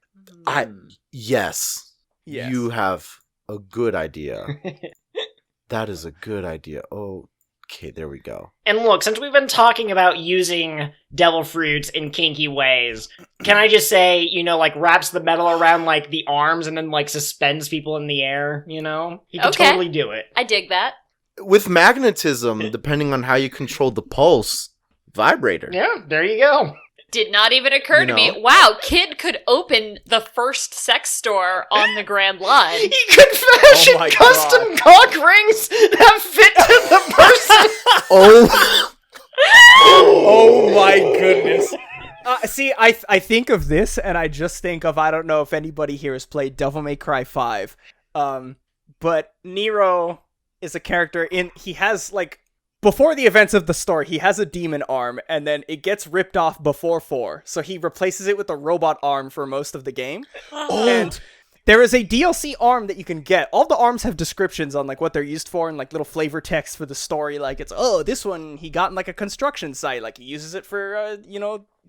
Yes. Yes. You have a good idea. That is a good idea. Okay, there we go. And look, since we've been talking about using devil fruits in kinky ways, can I just say, like, wraps the metal around, like, the arms and then, like, suspends people in the air, He could Okay. totally do it. I dig that. With magnetism, depending on how you control the pulse, vibrator. Yeah, there you go. Did not even occur You to me. know? Wow, Kid could open the first sex store on the Grand Line. He could fashion Oh my custom cock rings that fit to the person. Oh, Oh my goodness. See, I think of this, and I just think of, I don't know if anybody here has played Devil May Cry 5, but Nero is a character he has, like, before the events of the story, he has a demon arm, and then it gets ripped off before 4, so he replaces it with a robot arm for most of the game. And there is a DLC arm that you can get. All the arms have descriptions on, like, what they're used for and, like, little flavor text for the story. Like, it's, this one he got in, like, a construction site. Like, he uses it for,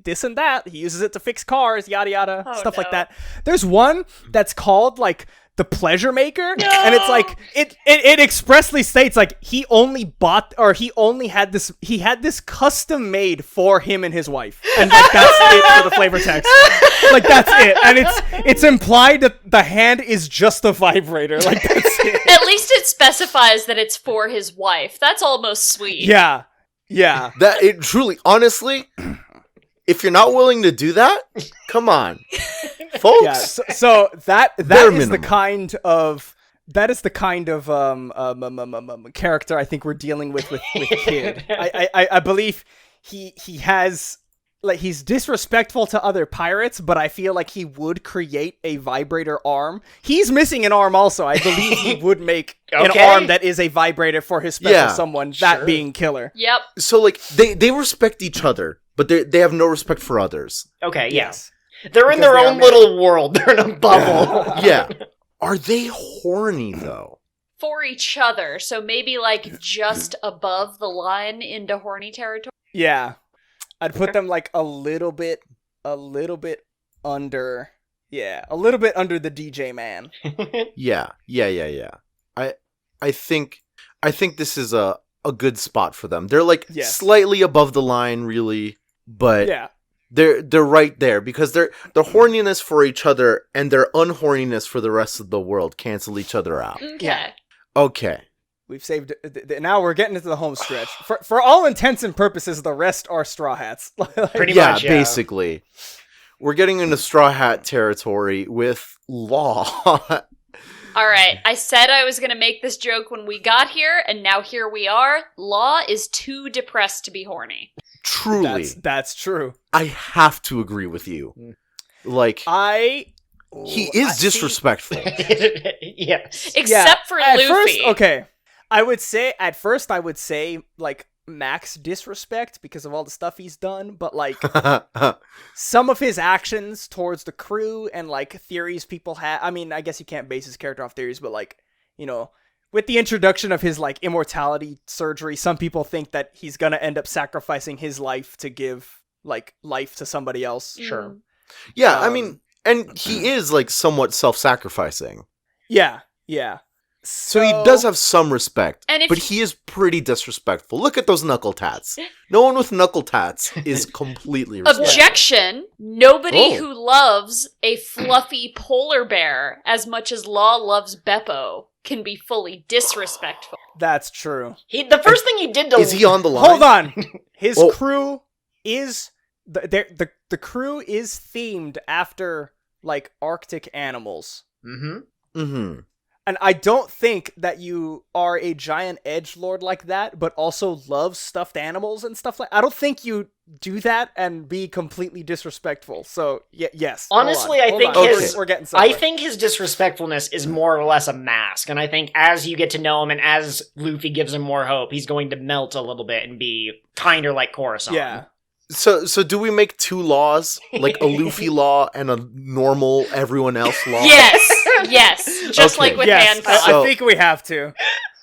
this and that. He uses it to fix cars, yada, yada, stuff like that. There's one that's called, like, the Pleasure Maker, and it's like it expressly states like he had this custom made for him and his wife, and like that's it for the flavor text. Like that's it, and it's implied that the hand is just a vibrator. Like that's it. At least it specifies that it's for his wife. That's almost sweet. Yeah. that it truly, honestly, if you're not willing to do that, come on, folks. Yeah, so that Bare is the minimum. kind of character I think we're dealing with Kid. I believe he has, like, he's disrespectful to other pirates, but I feel like he would create a vibrator arm. He's missing an arm also. I believe he would make an Okay. arm that is a vibrator for his special Yeah, someone, that sure. being Killer. Yep. So like they respect each other, but they have no respect for others. Okay, Yes. yeah. They're in Because their they are own little world. They're in a bubble. Yeah. Are they horny though? For each other. So maybe like just above the line into horny territory. Yeah. I'd put them like a little bit under. Yeah, a little bit under the DJ man. Yeah. I think this is a good spot for them. They're like Yes. slightly above the line, really, but Yeah. they're right there because their horniness for each other and their unhorniness for the rest of the world cancel each other out. Okay. Yeah. Okay. We've saved. Now we're getting into the home stretch. For all intents and purposes, the rest are Straw Hats. Pretty Yeah, much, yeah. basically. We're getting into Straw Hat territory with Law. All right. I said I was going to make this joke when we got here, and now here we are. Law is too depressed to be horny. Truly, That's true. I have to agree with you. Like, he is disrespectful. Yes. Except for at Luffy. First, okay. At first I would say like max disrespect because of all the stuff he's done, but like some of his actions towards the crew and like theories people have. I mean, I guess you can't base his character off theories, but like, with the introduction of his like immortality surgery, some people think that he's gonna end up sacrificing his life to give like life to somebody else. Sure. Yeah, I mean, and he is like somewhat self-sacrificing. Yeah. So he does have some respect, And if but he is pretty disrespectful. Look at those knuckle tats. No one with knuckle tats is completely respectful. Objection. Nobody Oh. who loves a fluffy polar bear as much as Law loves Beppo can be fully disrespectful. That's true. The first thing he did to Is he on the line? Hold on. His Oh. crew is the the crew is themed after like Arctic animals. Mm-hmm. And I don't think that you are a giant edgelord like that, but also love stuffed animals and stuff like. I don't think you do that and be completely disrespectful. So yes. Honestly, hold I think on. his we're getting somewhere. I think his disrespectfulness is more or less a mask, and I think as you get to know him and as Luffy gives him more hope, he's going to melt a little bit and be kinder like Coruscant. Yeah. So do we make 2 laws, like a Luffy law and a normal everyone else law? Yes. Just Okay. like with Yes, Hancock. So- I think we have to.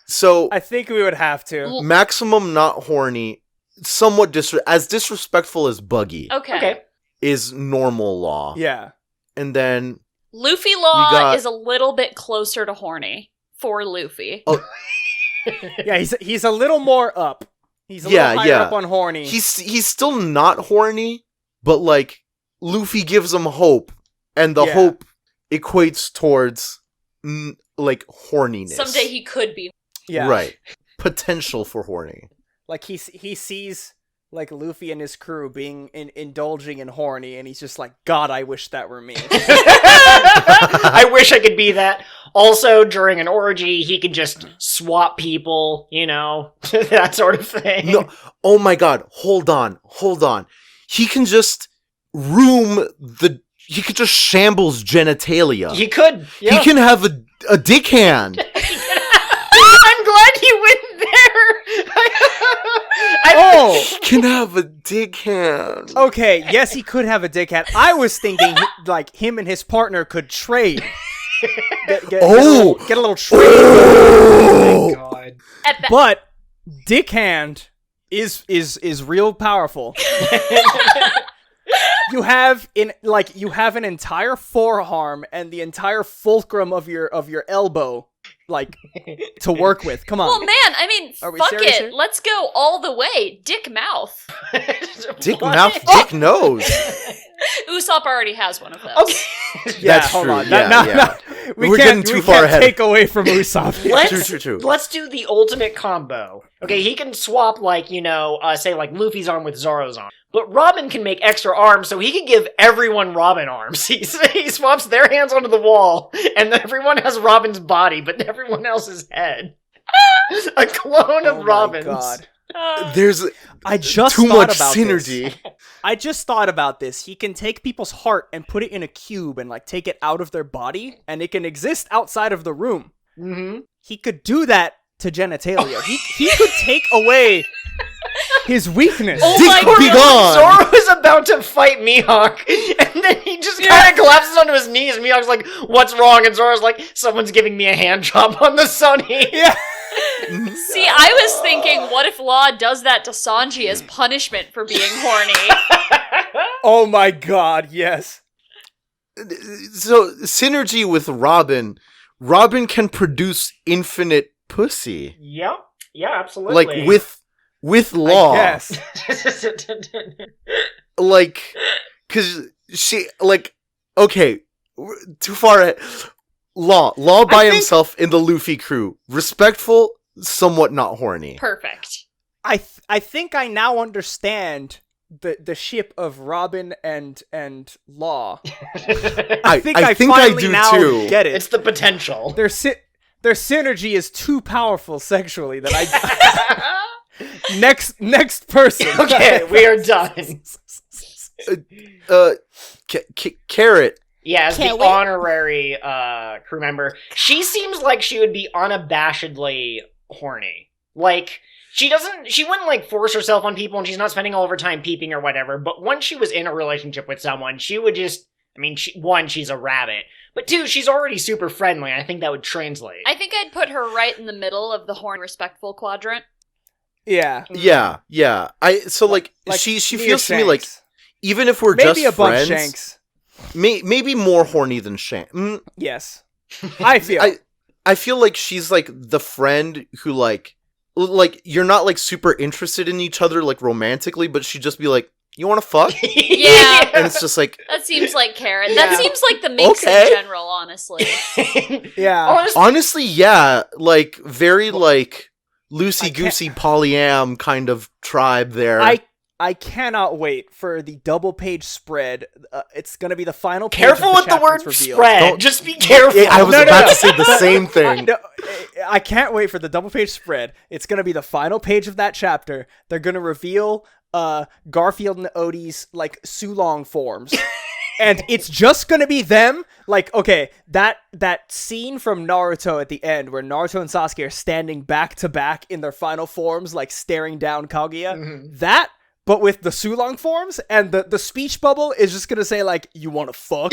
So I think we would have to. maximum not horny, somewhat as disrespectful as Buggy Okay. is normal law. Yeah. And then Luffy Law got- is a little bit closer to horny for Luffy. Yeah, he's a little more up. He's a little higher up on horny. he's still not horny, but like Luffy gives him hope, and the hope equates towards like horniness. Someday he could be. yeah. Right. Potential for horny. Like he sees like Luffy and his crew being indulging in horny, and he's just like, God, I wish that were me. I wish I could be that. Also, during an orgy, he could just swap people, that sort of thing. No, oh my god, hold on. He can just he could just shambles genitalia. He could. Yeah. He can have a dick hand. I'm glad you went there. Oh! He can have a dick hand. Okay, yes, he could have a dickhead. I was thinking like him and his partner could trade. Get a little trade. Oh! God. But dick hand is real powerful. You have an entire forearm and the entire fulcrum of your elbow like to work with. Come on. Well, man, I mean, Are we fuck serious it. here? Let's go all the way. Dick mouth. Dick What? mouth, dick nose. Usopp already has one of those. Okay. Yeah, That's hold true. on. Yeah. We're getting too far ahead. Take away from Usopp. True. Let's do the ultimate combo. Okay, he can swap, say, like, Luffy's arm with Zoro's arm. But Robin can make extra arms, so he can give everyone Robin arms. He swaps their hands onto the wall, and everyone has Robin's body, but everyone else's head. A clone of Robin's. My God. There's I just too thought much about synergy. This. I just thought about this. He can take people's heart and put it in a cube and like take it out of their body, and it can exist outside of the room. Mm-hmm. He could do that to genitalia. He could take away his weakness. Oh Dick my be God. gone. Zoro is about to fight Mihawk, and then he just kind of collapses onto his knees, and Mihawk's like, what's wrong? And Zoro's like, someone's giving me a hand job on the sunny. Yeah. See, I was thinking, what if Law does that to Sanji as punishment for being horny? Oh my God, yes. So synergy with Robin. Robin can produce infinite pussy, Yeah, absolutely. like with Law. Yes. Like, cause she okay, too far ahead. Law by himself in the Luffy crew. Respectful, somewhat not horny. Perfect. I think I now understand the ship of Robin and Law. I think I finally do now too. get it. It's the potential. Their synergy is too powerful sexually that I next person. Okay, we are done. Carrot. Yeah, as Can't the wait. honorary crew member, she seems like she would be unabashedly horny. Like, she wouldn't, like, force herself on people, and she's not spending all of her time peeping or whatever, but once she was in a relationship with someone, she would just, one, she's a rabbit, but two, she's already super friendly, I think that would translate. I think I'd put her right in the middle of the horny respectful quadrant. Yeah. Yeah. She near feels to me like, Shanks. even if we're Maybe just above friends, Shanks. maybe more horny than Shanks. Yes. I feel. I feel like she's like the friend who like you're not like super interested in each other like romantically, but she'd just be like, "You want to fuck?" Yeah. And it's just like, That seems like Karen. Yeah. That seems like the mix Okay. in general, honestly. Yeah. honestly, yeah, like very like loosey goosey polyam kind of tribe there. I cannot wait for the double page spread. It's going to be the final page. Careful with the word spread. Just be careful. I was about to say the same thing. No, I can't wait for the double page spread. It's going to be the final page of that chapter. They're going to reveal Garfield and Odie's like Sulong forms. And it's just going to be them. Like, okay, that scene from Naruto at the end where Naruto and Sasuke are standing back to back in their final forms, like staring down Kaguya. Mm-hmm. That, but with the Sulong forms, and the speech bubble is just going to say, like, you want to fuck?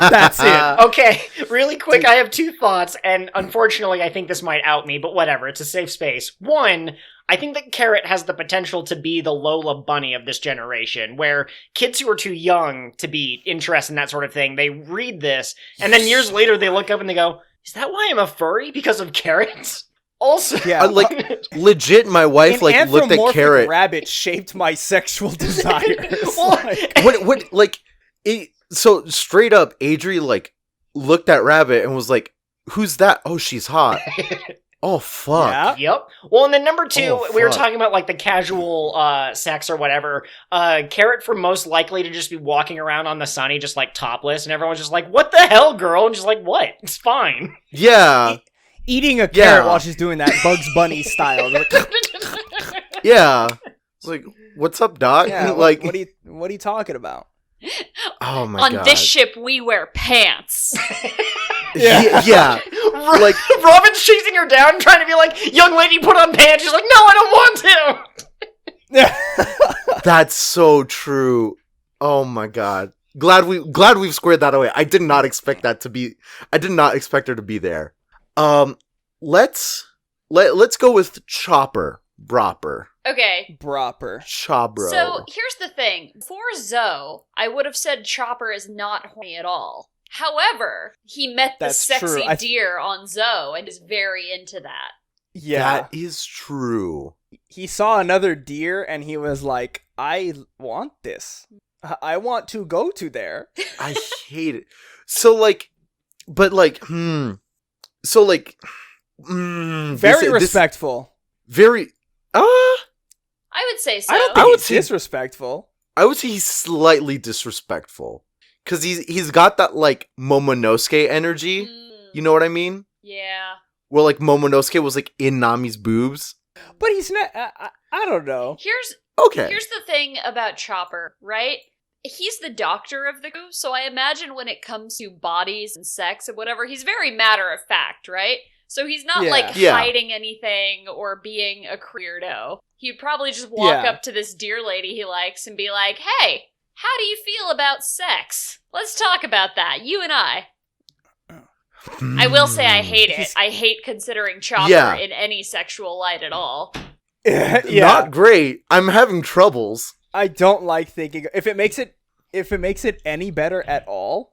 That's it. Okay, really quick, I have 2 thoughts, and unfortunately I think this might out me, but whatever, it's a safe space. One, I think that Carrot has the potential to be the Lola Bunny of this generation, where kids who are too young to be interested in that sort of thing, they read this, and then years later they look up and they go, is that why I'm a furry? Because of carrots? Also, yeah, like legit, my wife like looked at Carrot. Rabbit shaped my sexual desires. So straight up, Adri like looked at Rabbit and was like, "Who's that? Oh, she's hot." Oh fuck. Yeah. Yep. Well, and then number 2, we were talking about like the casual sex or whatever. Carrot for most likely to just be walking around on the sunny, just like topless, and everyone's just like, "What the hell, girl?" And just like, "What? It's fine." Yeah. Eating a carrot while she's doing that Bugs Bunny style. Yeah. It's like, what's up, Doc? Yeah, like, what are you talking about? Oh my god. On this ship, we wear pants. Yeah. Like Robin's chasing her down, trying to be like, "Young lady, put on pants." She's like, "No, I don't want to." That's so true. Oh my god. Glad we've squared that away. I did not expect her to be there. Let's go with Chopper. Bropper. Okay. Bropper. Chobro. So here's the thing. For Zoe, I would have said Chopper is not horny at all. However, he met the sexy deer on Zoe and is very into that. Yeah. That is true. He saw another deer and he was like, I want this. I want to go to there. I hate it. So like, but like, So like, very respectful. Very, I would say so. I don't think he's disrespectful. I would say he's slightly disrespectful. Cause he's got that like Momonosuke energy. You know what I mean? Yeah. Where like Momonosuke was like in Nami's boobs. But he's not, I don't know. Here's the thing about Chopper, right? He's the doctor of the group, so I imagine when it comes to bodies and sex and whatever, he's very matter of fact, right? So he's not hiding anything or being a weirdo. He'd probably just walk up to this deer lady he likes and be like, "Hey, how do you feel about sex? Let's talk about that, you and I." I will say I hate it. I hate considering Chopper in any sexual light at all. Not great. I'm having troubles. I don't like thinking if it makes it any better at all.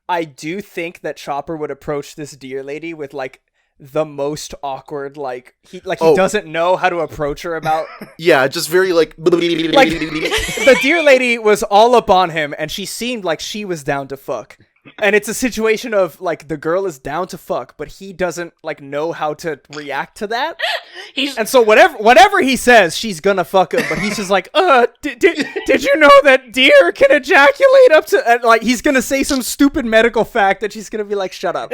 I do think that Chopper would approach this deer lady with like the most awkward he doesn't know how to approach her about. Yeah, just very like the deer lady was all up on him and she seemed like she was down to fuck. And it's a situation of like the girl is down to fuck, but he doesn't like know how to react to that. And so whatever he says, she's gonna fuck him. But he's just like, did you know that deer can ejaculate up to? And, like he's gonna say some stupid medical fact that she's gonna be like, shut up.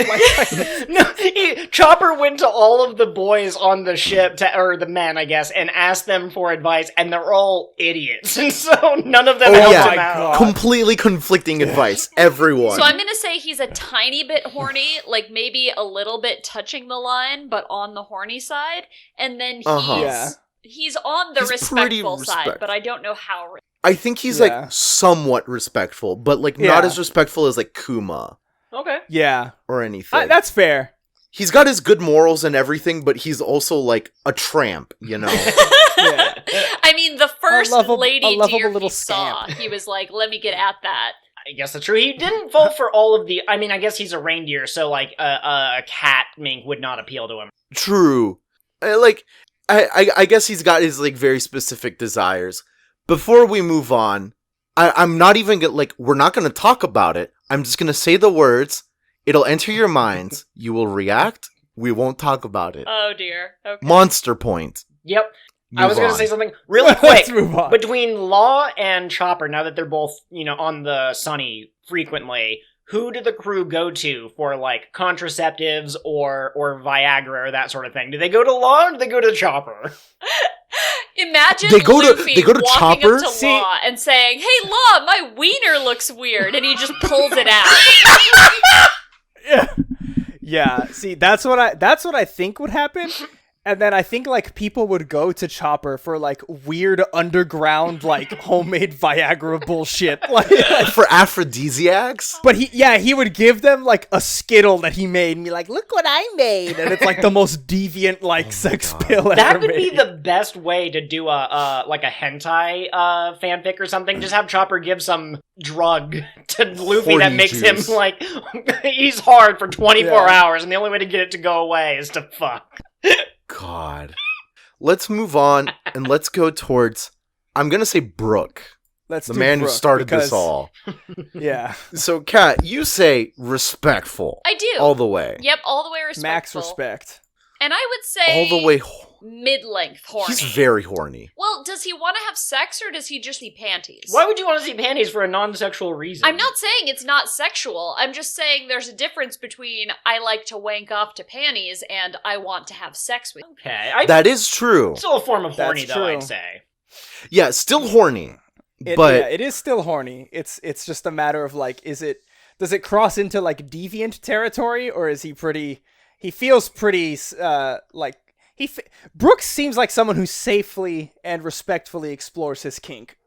Chopper went to all of the boys on the ship, or the men, I guess, and asked them for advice, and they're all idiots, and so none of them helped him out. Completely conflicting advice, everyone. So I'm gonna say he's a tiny bit horny, like maybe a little bit touching the line, but on the horny side. And then he's on the respectful side, but I don't know how. I think he's like somewhat respectful, but like not as respectful as like Kuma. Okay. Yeah. Or anything. That's fair. He's got his good morals and everything, but he's also like a tramp, you know? Yeah. I mean, the first lady deer he saw, scamp. He was like, let me get at that. I guess that's true. He didn't fall for all of the... I mean, I guess he's a reindeer, so like a cat mink would not appeal to him. True. I guess he's got his like very specific desires. Before we move on, I'm not even we're not going to talk about it. I'm just going to say the words. It'll enter your minds. You will react. We won't talk about it. Oh dear. Okay. Monster point. Yep. move I was going to on. say something really Let's quick. move on. Between Law and Chopper, now that they're both, on the Sunny frequently, who did the crew go to for, like, contraceptives or Viagra or that sort of thing? Do they go to Law or do they go to Chopper? Imagine They go to- Luffy they go to walking Chopper? up to See- Law and saying, "Hey, Law, my wiener looks weird," and he just pulls it out. Yeah, see, that's what I think would happen. And then I think, like, people would go to Chopper for, like, weird underground, like, homemade Viagra bullshit. Like, For aphrodisiacs? but he would give them, like, a Skittle that he made and be like, look what I made. And it's, like, the most deviant, like, sex pill ever That would be made. the best way to do a hentai fanfic or something. Just have Chopper give some drug to Luffy that Horny makes juice. him, like, he's hard for 24 Yeah. hours, and the only way to get it to go away is to fuck. God. Let's move on and let's go towards, I'm going to say Brooke, Let's the do man who Brooke, started because- this all. Yeah. So, Kat, you say respectful. I do. All the way. Yep, all the way respectful. Max respect. And I would say All the way. mid-length horny. He's very horny. Well, does he want to have sex or does he just see panties? Why would you want to see panties for a non-sexual reason? I'm not saying it's not sexual. I'm just saying there's a difference between I like to wank off to panties and I want to have sex with. Okay, That is true. still a form of horny, That's though, true. I'd say. Yeah, still horny. Yeah, But it is still horny. It's just a matter of, like, does it cross into, like, deviant territory, or is he pretty? He feels pretty Brooks seems like someone who safely and respectfully explores his kink.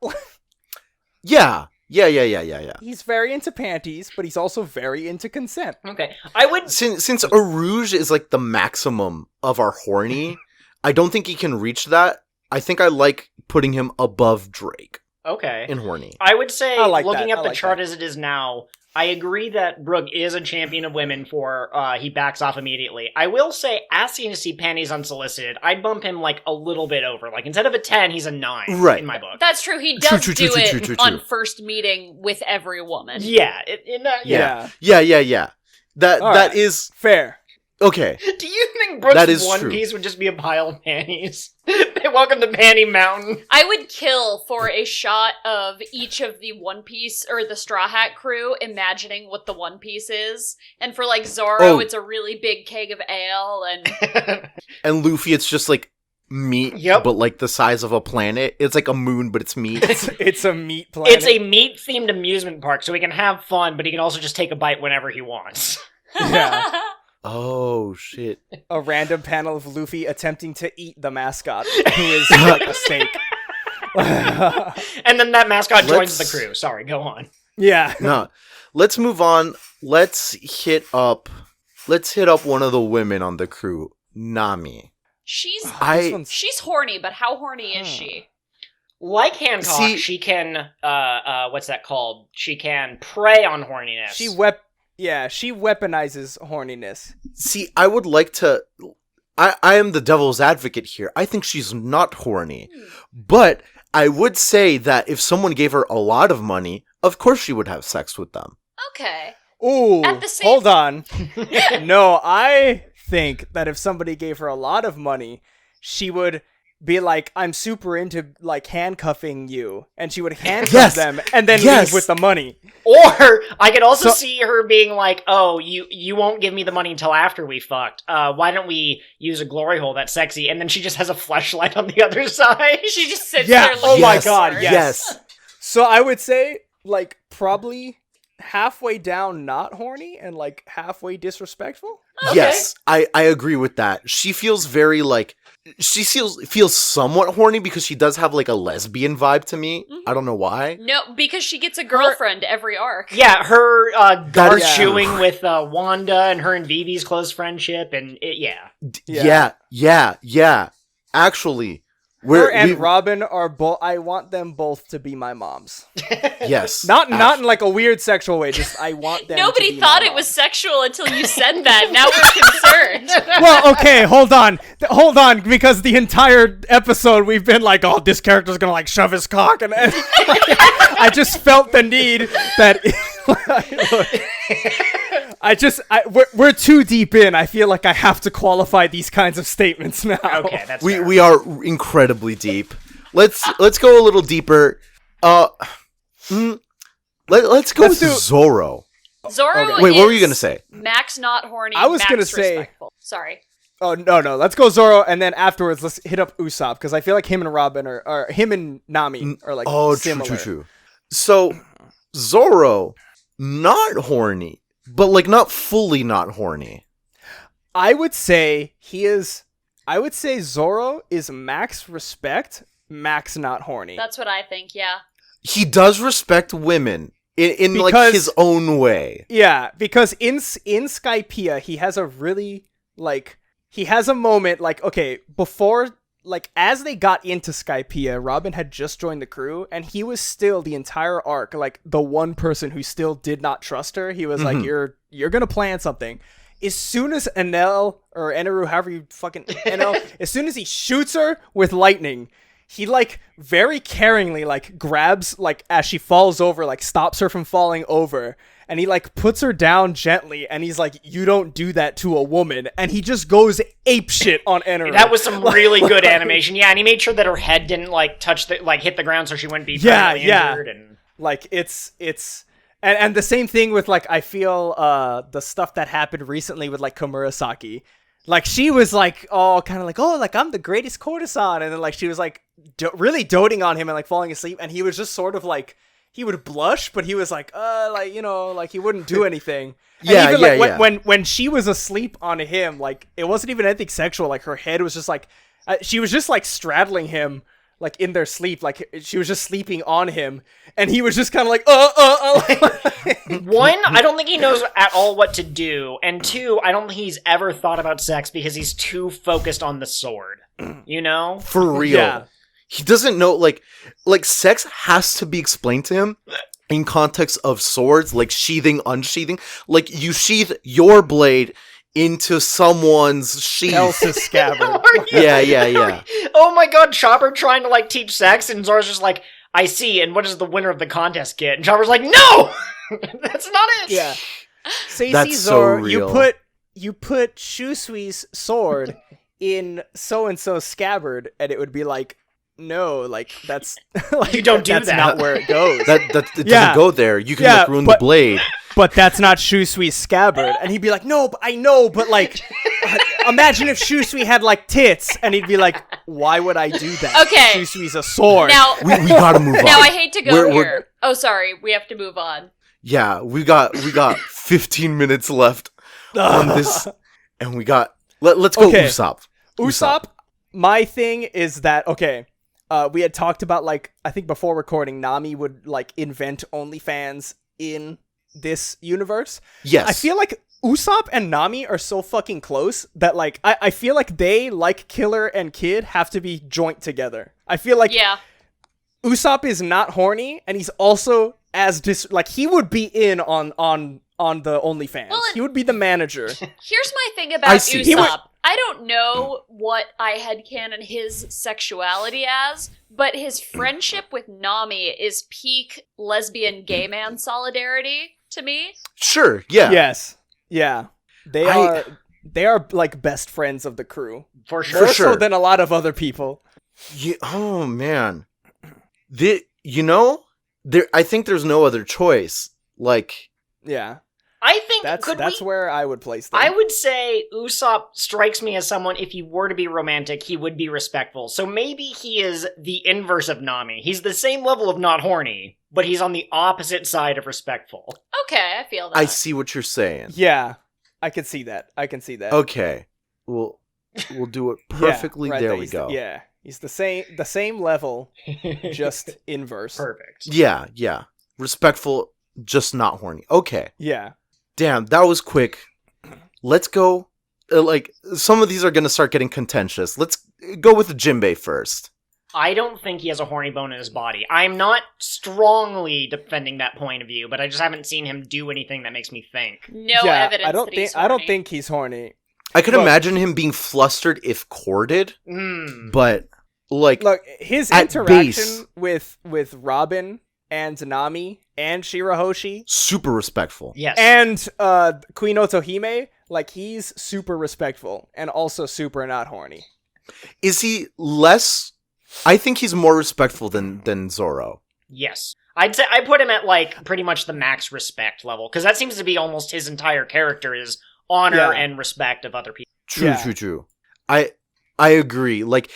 yeah. He's very into panties, but he's also very into consent. Okay, I would... Since Arouge is like the maximum of our horny, I don't think he can reach that. I think I like putting him above Drake Okay. in horny. I would say, I like looking that. at I the like chart that. as it is now, I agree that Brooke is a champion of women for he backs off immediately. I will say, asking to see panties unsolicited, I'd bump him like a little bit over. Like, instead of a 10, he's a 9 Right. in my book. That's true. He does True, do true, it true, true, on true. first meeting with every woman. Yeah. Yeah. Yeah. That All that right. is Fair. okay. Do you think Brooke's That is One true. Piece would just be a pile of panties? Welcome to Panty Mountain. I would kill for a shot of each of the One Piece or the Straw Hat crew imagining what the One Piece is. And for like Zoro, Oh. it's a really big keg of ale and And Luffy, it's just like meat, Yep. but like the size of a planet. It's like a moon, but it's meat. It's a meat planet. It's a meat-themed amusement park, so he can have fun, but he can also just take a bite whenever he wants. Yeah. Oh shit! A random panel of Luffy attempting to eat the mascot, who is like a steak. And then that mascot joins Let's- the crew. Sorry, go on. Yeah. No, let's move on. Let's hit up one of the women on the crew, Nami. she's This I one's- she's horny, but how horny is she? Like Hancock, See- she can, what's that called? She can prey on horniness. she weaponizes horniness. see. I would like to. I am the devil's advocate here. I think she's not horny, but I would say that if someone gave her a lot of money, of course she would have sex with them. Okay. Ooh, At the same- hold on. No, I think that if somebody gave her a lot of money, she would be like, I'm super into, like, handcuffing you. And she would handcuff Yes! them and then Yes! leave with the money. Or I could also So- see her being like, "Oh, you won't give me the money until after we fucked. Why don't we use a glory hole that's sexy?" And then she just has a fleshlight on the other side. She just sits Yeah, there looking oh my at God, her. yes. So I would say, like, probably halfway down not horny and, like, halfway disrespectful. Okay. Yes, I agree with that. She feels very like she feels somewhat horny because she does have like a lesbian vibe to me. Mhm. I don't know why. No, because she gets a girlfriend every arc. Yeah, her guard is true. chewing with Wanda and her and Vivi's close friendship, and yeah. Yeah. Actually, Her and Robin are both. I want them both to be my moms. yes, Not in like a weird sexual way. Just I want them. to Nobody be thought my it was moms. sexual until you said that. Now we're concerned. Well, okay, hold on, because the entire episode we've been like, oh, this character's gonna like shove his cock, and I just felt the need that. Look, we're too deep in. I feel like I have to qualify these kinds of statements now. Okay, that's fair. We are incredibly deep. Let's go a little deeper. Let's go with Zoro. Zoro. Wait, what were you gonna say? Max not horny. I was Max gonna say- respectful. Sorry. Oh no! Let's go Zoro, and then afterwards let's hit up Usopp because I feel like him and Robin or him and Nami are like similar. True. So Zoro, not horny, but like not fully not horny. I would say Zoro is Max respect, Max not horny. That's what I think. Yeah. He does respect women in like Because- his own way. Yeah, because in Skypiea he has a really he has a moment before as they got into Skypiea, Robin had just joined the crew and he was still the entire arc the one person who still did not trust her. He was like, you're gonna plan something. As soon as Enel or Eneru, however you fucking Enel, as soon as he shoots her with lightning, he very caringly grabs as she falls over, stops her from falling over, and he puts her down gently, and he's like, "You don't do that to a woman," and he just goes apeshit on Eneru. That was some really good animation. Yeah, and he made sure that her head didn't touch the hit the ground so she wouldn't be permanently injured. And it's and the same thing with I feel the stuff that happened recently with Komurasaki. She was I'm the greatest courtesan, and then she was really doting on him and falling asleep, and he was just sort of he would blush, but he was he wouldn't do anything. And even when she was asleep on him, it wasn't even anything sexual. Her head was just she was just straddling him in their sleep, she was just sleeping on him, and he was just kind of one, I don't think he knows at all what to do, and two, I don't think he's ever thought about sex because he's too focused on the sword. You know? For real. Yeah. He doesn't know sex has to be explained to him in context of swords, sheathing, unsheathing. You sheath your blade into someone's sheath. Elsa's scabbard. Yeah. Oh my god, Chopper trying to teach sex, and Zora's just I see, and what does the winner of the contest get? And Chopper's like, no! That's not it! Yeah. Say, That's Zora, so real. you put Shusui's sword in so-and-so's scabbard, and it would be no, that's you don't do that's that. not where it goes. It doesn't go there. You can ruin the blade. But that's not Shusui's scabbard. And he'd be like, no, but I know, but imagine if Shusui had tits, and he'd be like, why would I do that? Okay. Shusui's a sword. Now We gotta move on. Now I hate to go We're- here. Oh, sorry. We have to move on. Yeah, we got 15 minutes left on this, and let's go Okay. Usopp. My thing is that, we had talked about, I think before recording, Nami would, invent OnlyFans in this universe. Yes. I feel like Usopp and Nami are so fucking close that, I feel like they, Killer and Kid, have to be joint together. I feel like Yeah. Usopp is not horny, and he's also as he would be in on the OnlyFans. Well, He would be the manager. Here's my thing I about see. Usopp. I don't know what I headcanon his sexuality as, but his friendship with Nami is peak lesbian gay man solidarity to me. Sure, yeah. Yes. Yeah. They are best friends of the crew. For sure. For More sure. so than a lot of other people. Oh, man. I think there's no other choice. Yeah. I think, That's where I would place them. I would say Usopp strikes me as someone, if he were to be romantic, he would be respectful. So maybe he is the inverse of Nami. He's the same level of not horny, but he's on the opposite side of respectful. Okay, I feel that. I see what you're saying. Yeah. I can see that. Okay. We'll do it perfectly. Yeah, right there there. we go. Yeah. He's the same level, just inverse. Perfect. Yeah. Respectful, just not horny. Okay. Yeah. Damn, that was quick. Let's go. Some of these are going to start getting contentious. Let's go with Jinbei first. I don't think he has a horny bone in his body. I'm not strongly defending that point of view, but I just haven't seen him do anything that makes me think. No evidence I don't that think he's horny. I don't think he's horny. I could Look. imagine him being flustered if courted, but Look, his at interaction base. with Robin and Nami and Shirahoshi Super respectful. Yes. and Queen Otohime, like, he's super respectful and also super not horny. Is he less? I think he's more respectful than Zoro. Yes. I'd say I put him at, like, pretty much the max respect level, because that seems to be almost his entire character is honor and respect of other people. True. I agree. Like,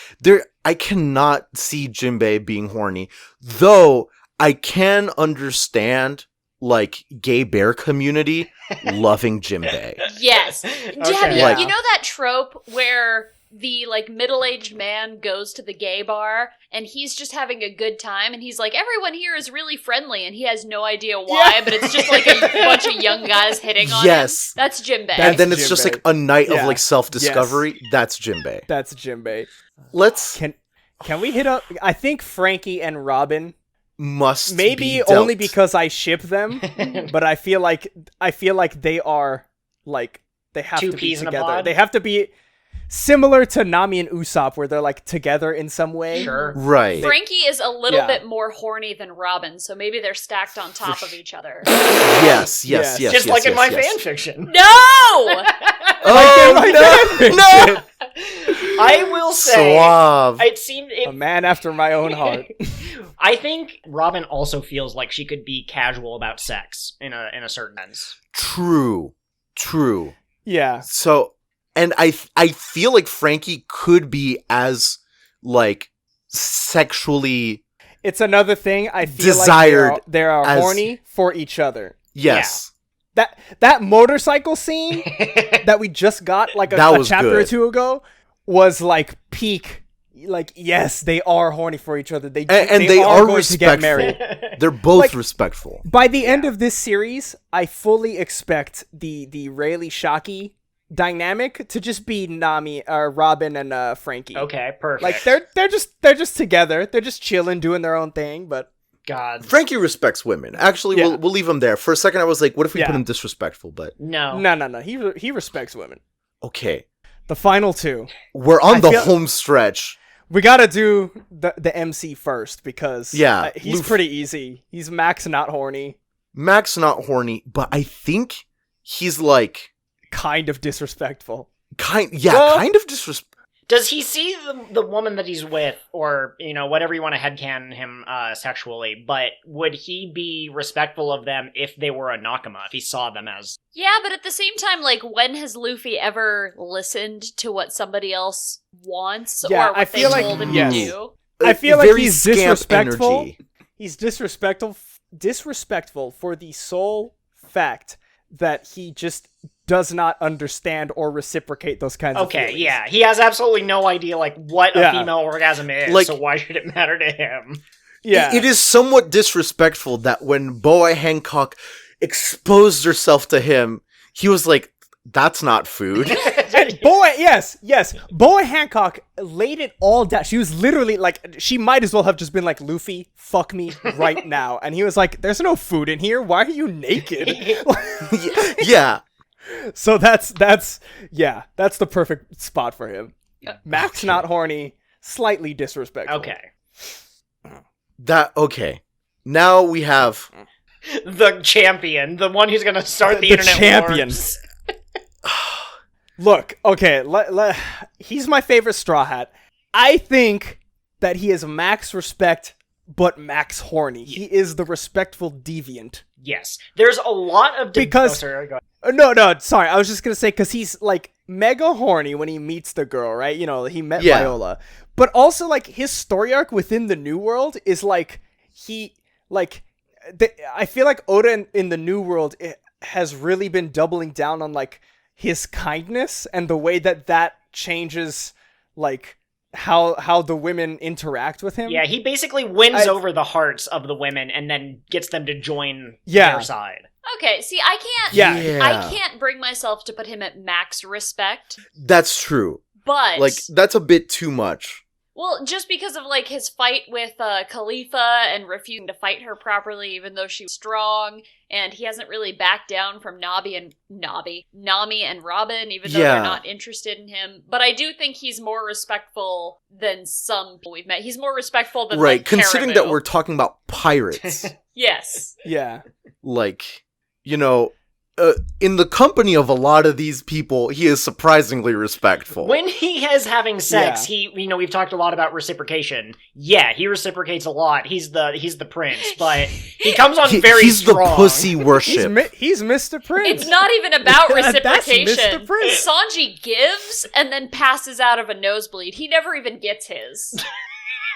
I cannot see Jinbei being horny, though I can understand, like, gay bear community loving Jinbei. Yes. Okay. Have Like- you know that trope where the like middle-aged man goes to the gay bar and he's just having a good time and he's like, everyone here is really friendly, and he has no idea why, but it's just like a bunch of young guys hitting on him. That's Jinbei. And then it's just Jinbei. like a night of Yeah. like self-discovery. That's Jinbei. That's Jinbei. Let's Can we hit up? I think Frankie and Robin, must maybe be only dealt. because I ship them, but I feel like they are like they have Two to be peas in a together. pod? They have to be similar to Nami and Usopp, where they're like together in some way. Sure. Right. Frankie is a little Yeah. bit more horny than Robin, so maybe they're stacked on top of each other. Yes. Yes. Just like in my fan fiction. No! Oh no! I will say, Suave. it seemed... A man after my own heart. I think Robin also feels like she could be casual about sex in a certain sense. True. Yeah. So, and I feel like Frankie could be as like sexually It's another thing I feel Desired like they are as- horny for each other. yes. That motorcycle scene that we just got like That a was chapter or good. two ago was like peak. Like, yes, they are horny for each other. And they are going to get married. respectful. They're both Like- respectful. By the end of this series, I fully expect the Rayleigh Shockey dynamic to just be Robin and Frankie. Okay, perfect. Like they're just together. They're just chilling, doing their own thing. But God. Frankie respects women. Actually, Yeah. we'll leave him there. For a second, I was like, what if we Yeah. put him disrespectful? But No. no. He respects women. okay. The final two. We're on I the feel- home stretch. We gotta do the MC first because Yeah, he's Luffy. pretty easy. He's Max not horny, Max not horny, but I think he's like kind of disrespectful. kind of disrespectful. Does he see the woman that he's with, or, whatever you want to headcanon him sexually, but would he be respectful of them if they were a Nakama, if he saw them as... Yeah, but at the same time, like, when has Luffy ever listened to what somebody else wants Yeah, or what I they feel like- told him yes. to do? I feel like Very he's scamp disrespectful. energy. He's disrespectful for the sole fact that he just does not understand or reciprocate those kinds of Okay, feelings. yeah, he has absolutely no idea, like, what a Yeah. female orgasm is, Like- so why should it matter to him? Yeah. It is somewhat disrespectful that when Boa Hancock exposed herself to him, he was like, that's not food. Yes. Boa Hancock laid it all down. She was literally like, she might as well have just been like, Luffy, fuck me right now. And he was like, there's no food in here. Why are you naked? Yeah. So that's the perfect spot for him. Max Okay. not horny, slightly disrespectful. Okay. Okay. Now we have The champion, the one who's gonna start the internet champion. wars. Look, okay, he's my favorite Straw Hat. I think that he is max respect, but max horny. He is the respectful deviant. Yes. There's a lot of... Because- sorry, go ahead. No, sorry. I was just gonna say because he's like mega horny when he meets the girl, right? He met Yeah. Viola, but also like his story arc within the New World is like I feel like Oda in the New World has really been doubling down on like his kindness and the way that changes like how the women interact with him. Yeah, he basically wins over the hearts of the women and then gets them to join Yeah. their side. Okay, see, I can't. Yeah. I can't bring myself to put him at max respect, That's true. but Like, that's a bit too much. Well, just because of, like, his fight with Khalifa and refusing to fight her properly, even though she's strong, and he hasn't really backed down from Nami and Robin, even though they're not interested in him. But I do think he's more respectful than some people we've met. He's more respectful than, right, like, considering Karamu. that we're talking about pirates. Yes. Yeah. Like, you know, in the company of a lot of these people, he is surprisingly respectful. When he is having sex, we've talked a lot about reciprocation. Yeah, he reciprocates a lot. He's the prince, but he comes on very he's strong. the pussy worship. He's Mr. Prince. It's not even about That's reciprocation. Mr. Prince. Sanji gives and then passes out of a nosebleed. He never even gets his.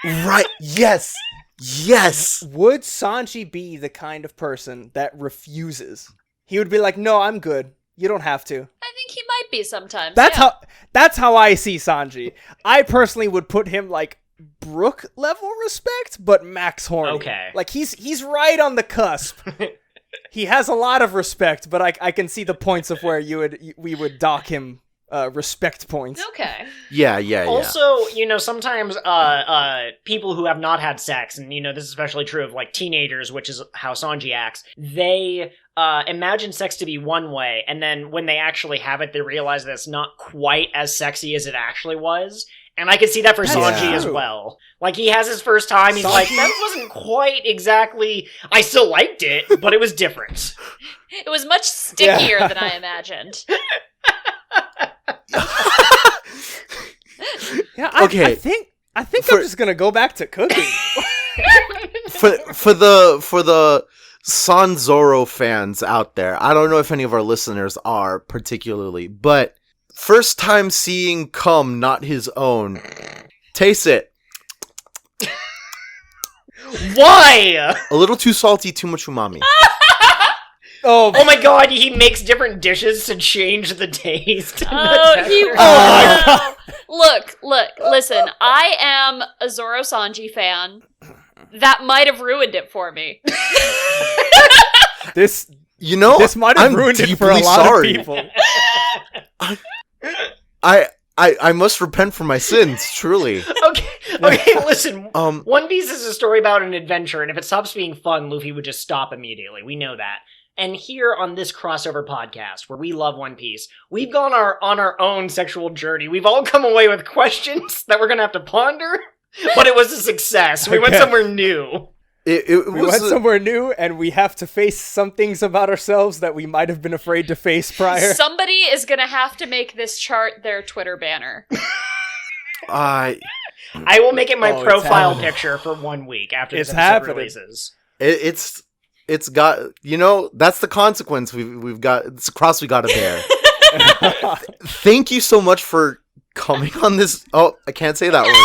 Right, yes! Yes! Would Sanji be the kind of person that refuses? He would be like, "No, I'm good. You don't have to." I think he might be sometimes. That's how I see Sanji. I personally would put him like Brook level respect, but max horny. Okay. Like he's right on the cusp. He has a lot of respect, but I can see the points of where we would dock him respect points. Okay. Yeah. Also, sometimes people who have not had sex, and this is especially true of like teenagers, which is how Sanji acts, they imagine sex to be one way, and then when they actually have it, they realize that it's not quite as sexy as it actually was. And I could see that for Sanji as well. Like, he has his first time, he's like, that wasn't quite exactly... I still liked it, but it was different. It was much stickier than I imagined. Okay. I think I'm just gonna go back to cooking. for the Sanzoro fans out there, I don't know if any of our listeners are particularly, but first time seeing cum not his own, taste it. Why? A little too salty, too much umami. Oh my god, he makes different dishes to change the taste. My god. Look, listen, I am a Zoro Sanji fan. That might have ruined it for me. This might have ruined it for a lot of people. I must repent for my sins, truly. Okay, listen. One Piece is a story about an adventure, and if it stops being fun, Luffy would just stop immediately. We know that. And here on this crossover podcast, where we love One Piece, we've gone on our own sexual journey. We've all come away with questions that we're going to have to ponder, but it was a success. We went somewhere new. We went somewhere new, and we have to face some things about ourselves that we might have been afraid to face prior. Somebody is going to have to make this chart their Twitter banner. I will make it my profile picture for 1 week after this episode releases. It's got, that's the consequence we've got. It's a cross we got to bear. Thank you so much for coming on this. Oh, I can't say that word.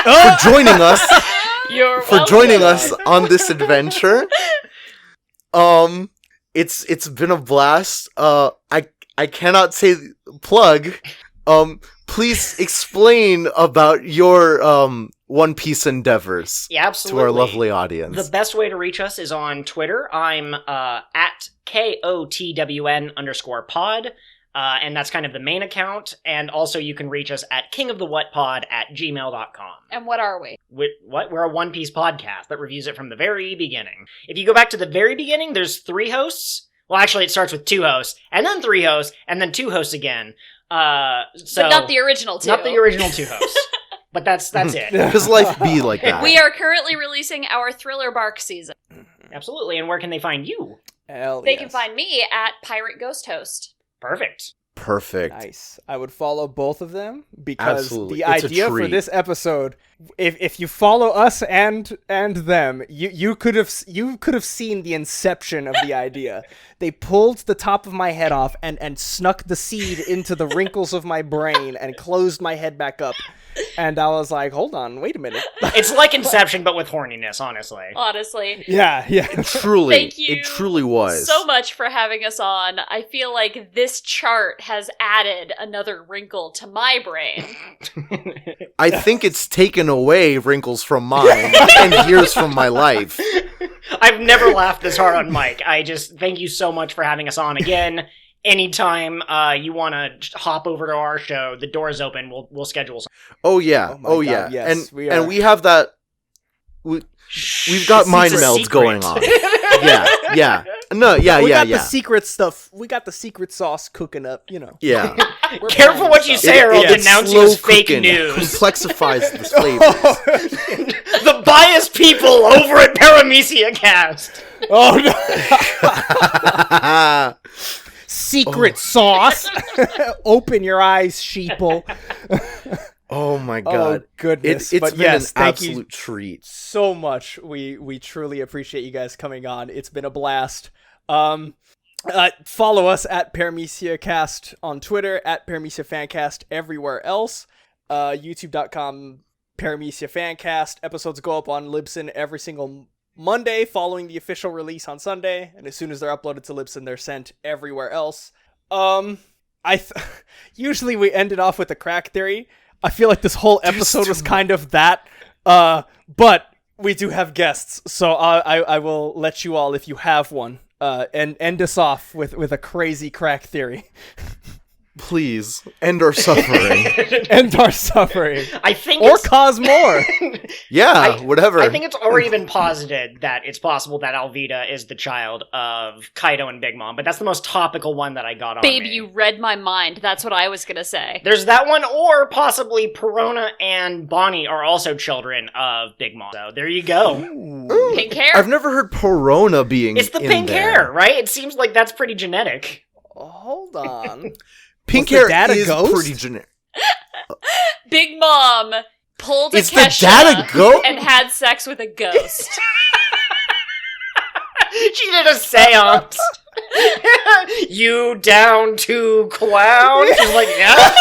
For joining us. Joining us on this adventure. It's been a blast. I cannot say plug. Please explain about your One Piece endeavors. Yeah, absolutely. To our lovely audience. The best way to reach us is on Twitter. I'm at KOTWN_pod. And that's kind of the main account. And also you can reach us at kingofthewhatpod@gmail.com. And what are we? We're a One Piece podcast that reviews it from the very beginning. If you go back to the very beginning, there's 3 hosts. Well, actually, it starts with 2 hosts, and then 3 hosts, and then 2 hosts again. But not the original 2. Not the original 2 hosts. But that's it. Because life be like that. We are currently releasing our Thriller Bark season. Absolutely. And where can they find you? They can find me at Pirate Ghost Host. Perfect. Nice. I would follow both of them because Absolutely. The idea for this episode, if you follow us and them, you could have seen the inception of the idea. They pulled the top of my head off and snuck the seed into the wrinkles of my brain and closed my head back up. And I was like, hold on, wait a minute. It's like Inception, but with horniness, honestly. Yeah. Truly. Thank you it truly was. so much for having us on. I feel like this chart has added another wrinkle to my brain. I think it's taken away wrinkles from mine and years from my life. I've never laughed this hard on Mike. I just thank you so much for having us on again. anytime you want to hop over to our show, the door's open. We'll schedule something. Oh yeah, Oh my God, yeah, yes, and we have that. We've got mind melds going on. Yeah. No, we got yeah. the secret stuff. We got the secret sauce cooking up. Yeah. We're Careful planning what you stuff. say, or I'll It's denounce you as slow fake cooking. news. Complexifies the flavors. The biased people over at Paramecia Cast. Oh no! Secret sauce. Open your eyes, sheeple. Oh my god. Oh goodness! It's But been yes, an thank you absolute treat. so much. We truly appreciate you guys coming on. It's been a blast. Follow us at Paramecia Cast on Twitter, at Paramecia Fancast everywhere else. YouTube.com Paramecia Fancast. Episodes go up on Libsyn every single Monday following the official release on Sunday, and as soon as they're uploaded to Libsyn, they're sent everywhere else. Usually we end it off with a crack theory. I feel like this whole episode was kind of that, but we do have guests, so I will let you all, if you have one, and end us off with a crazy crack theory. Please end our suffering. End our suffering. I think Or cause more. Yeah, whatever. I think it's already been posited that it's possible that Alvida is the child of Kaido and Big Mom, but that's the most topical one that I got on Babe, me. you read my mind. That's what I was gonna say. There's that one, or possibly Perona and Bonnie are also children of Big Mom. So there you go. Ooh. Pink hair. I've never heard Perona being It's the in pink there. hair, right? It seems like that's pretty genetic. Hold on. Pink Was the hair dad a is ghost? pretty generic. Big Mom pulled a Is the Kesha dad a goat? and had sex with a ghost. She did a seance. You down to clown? She's like, yeah.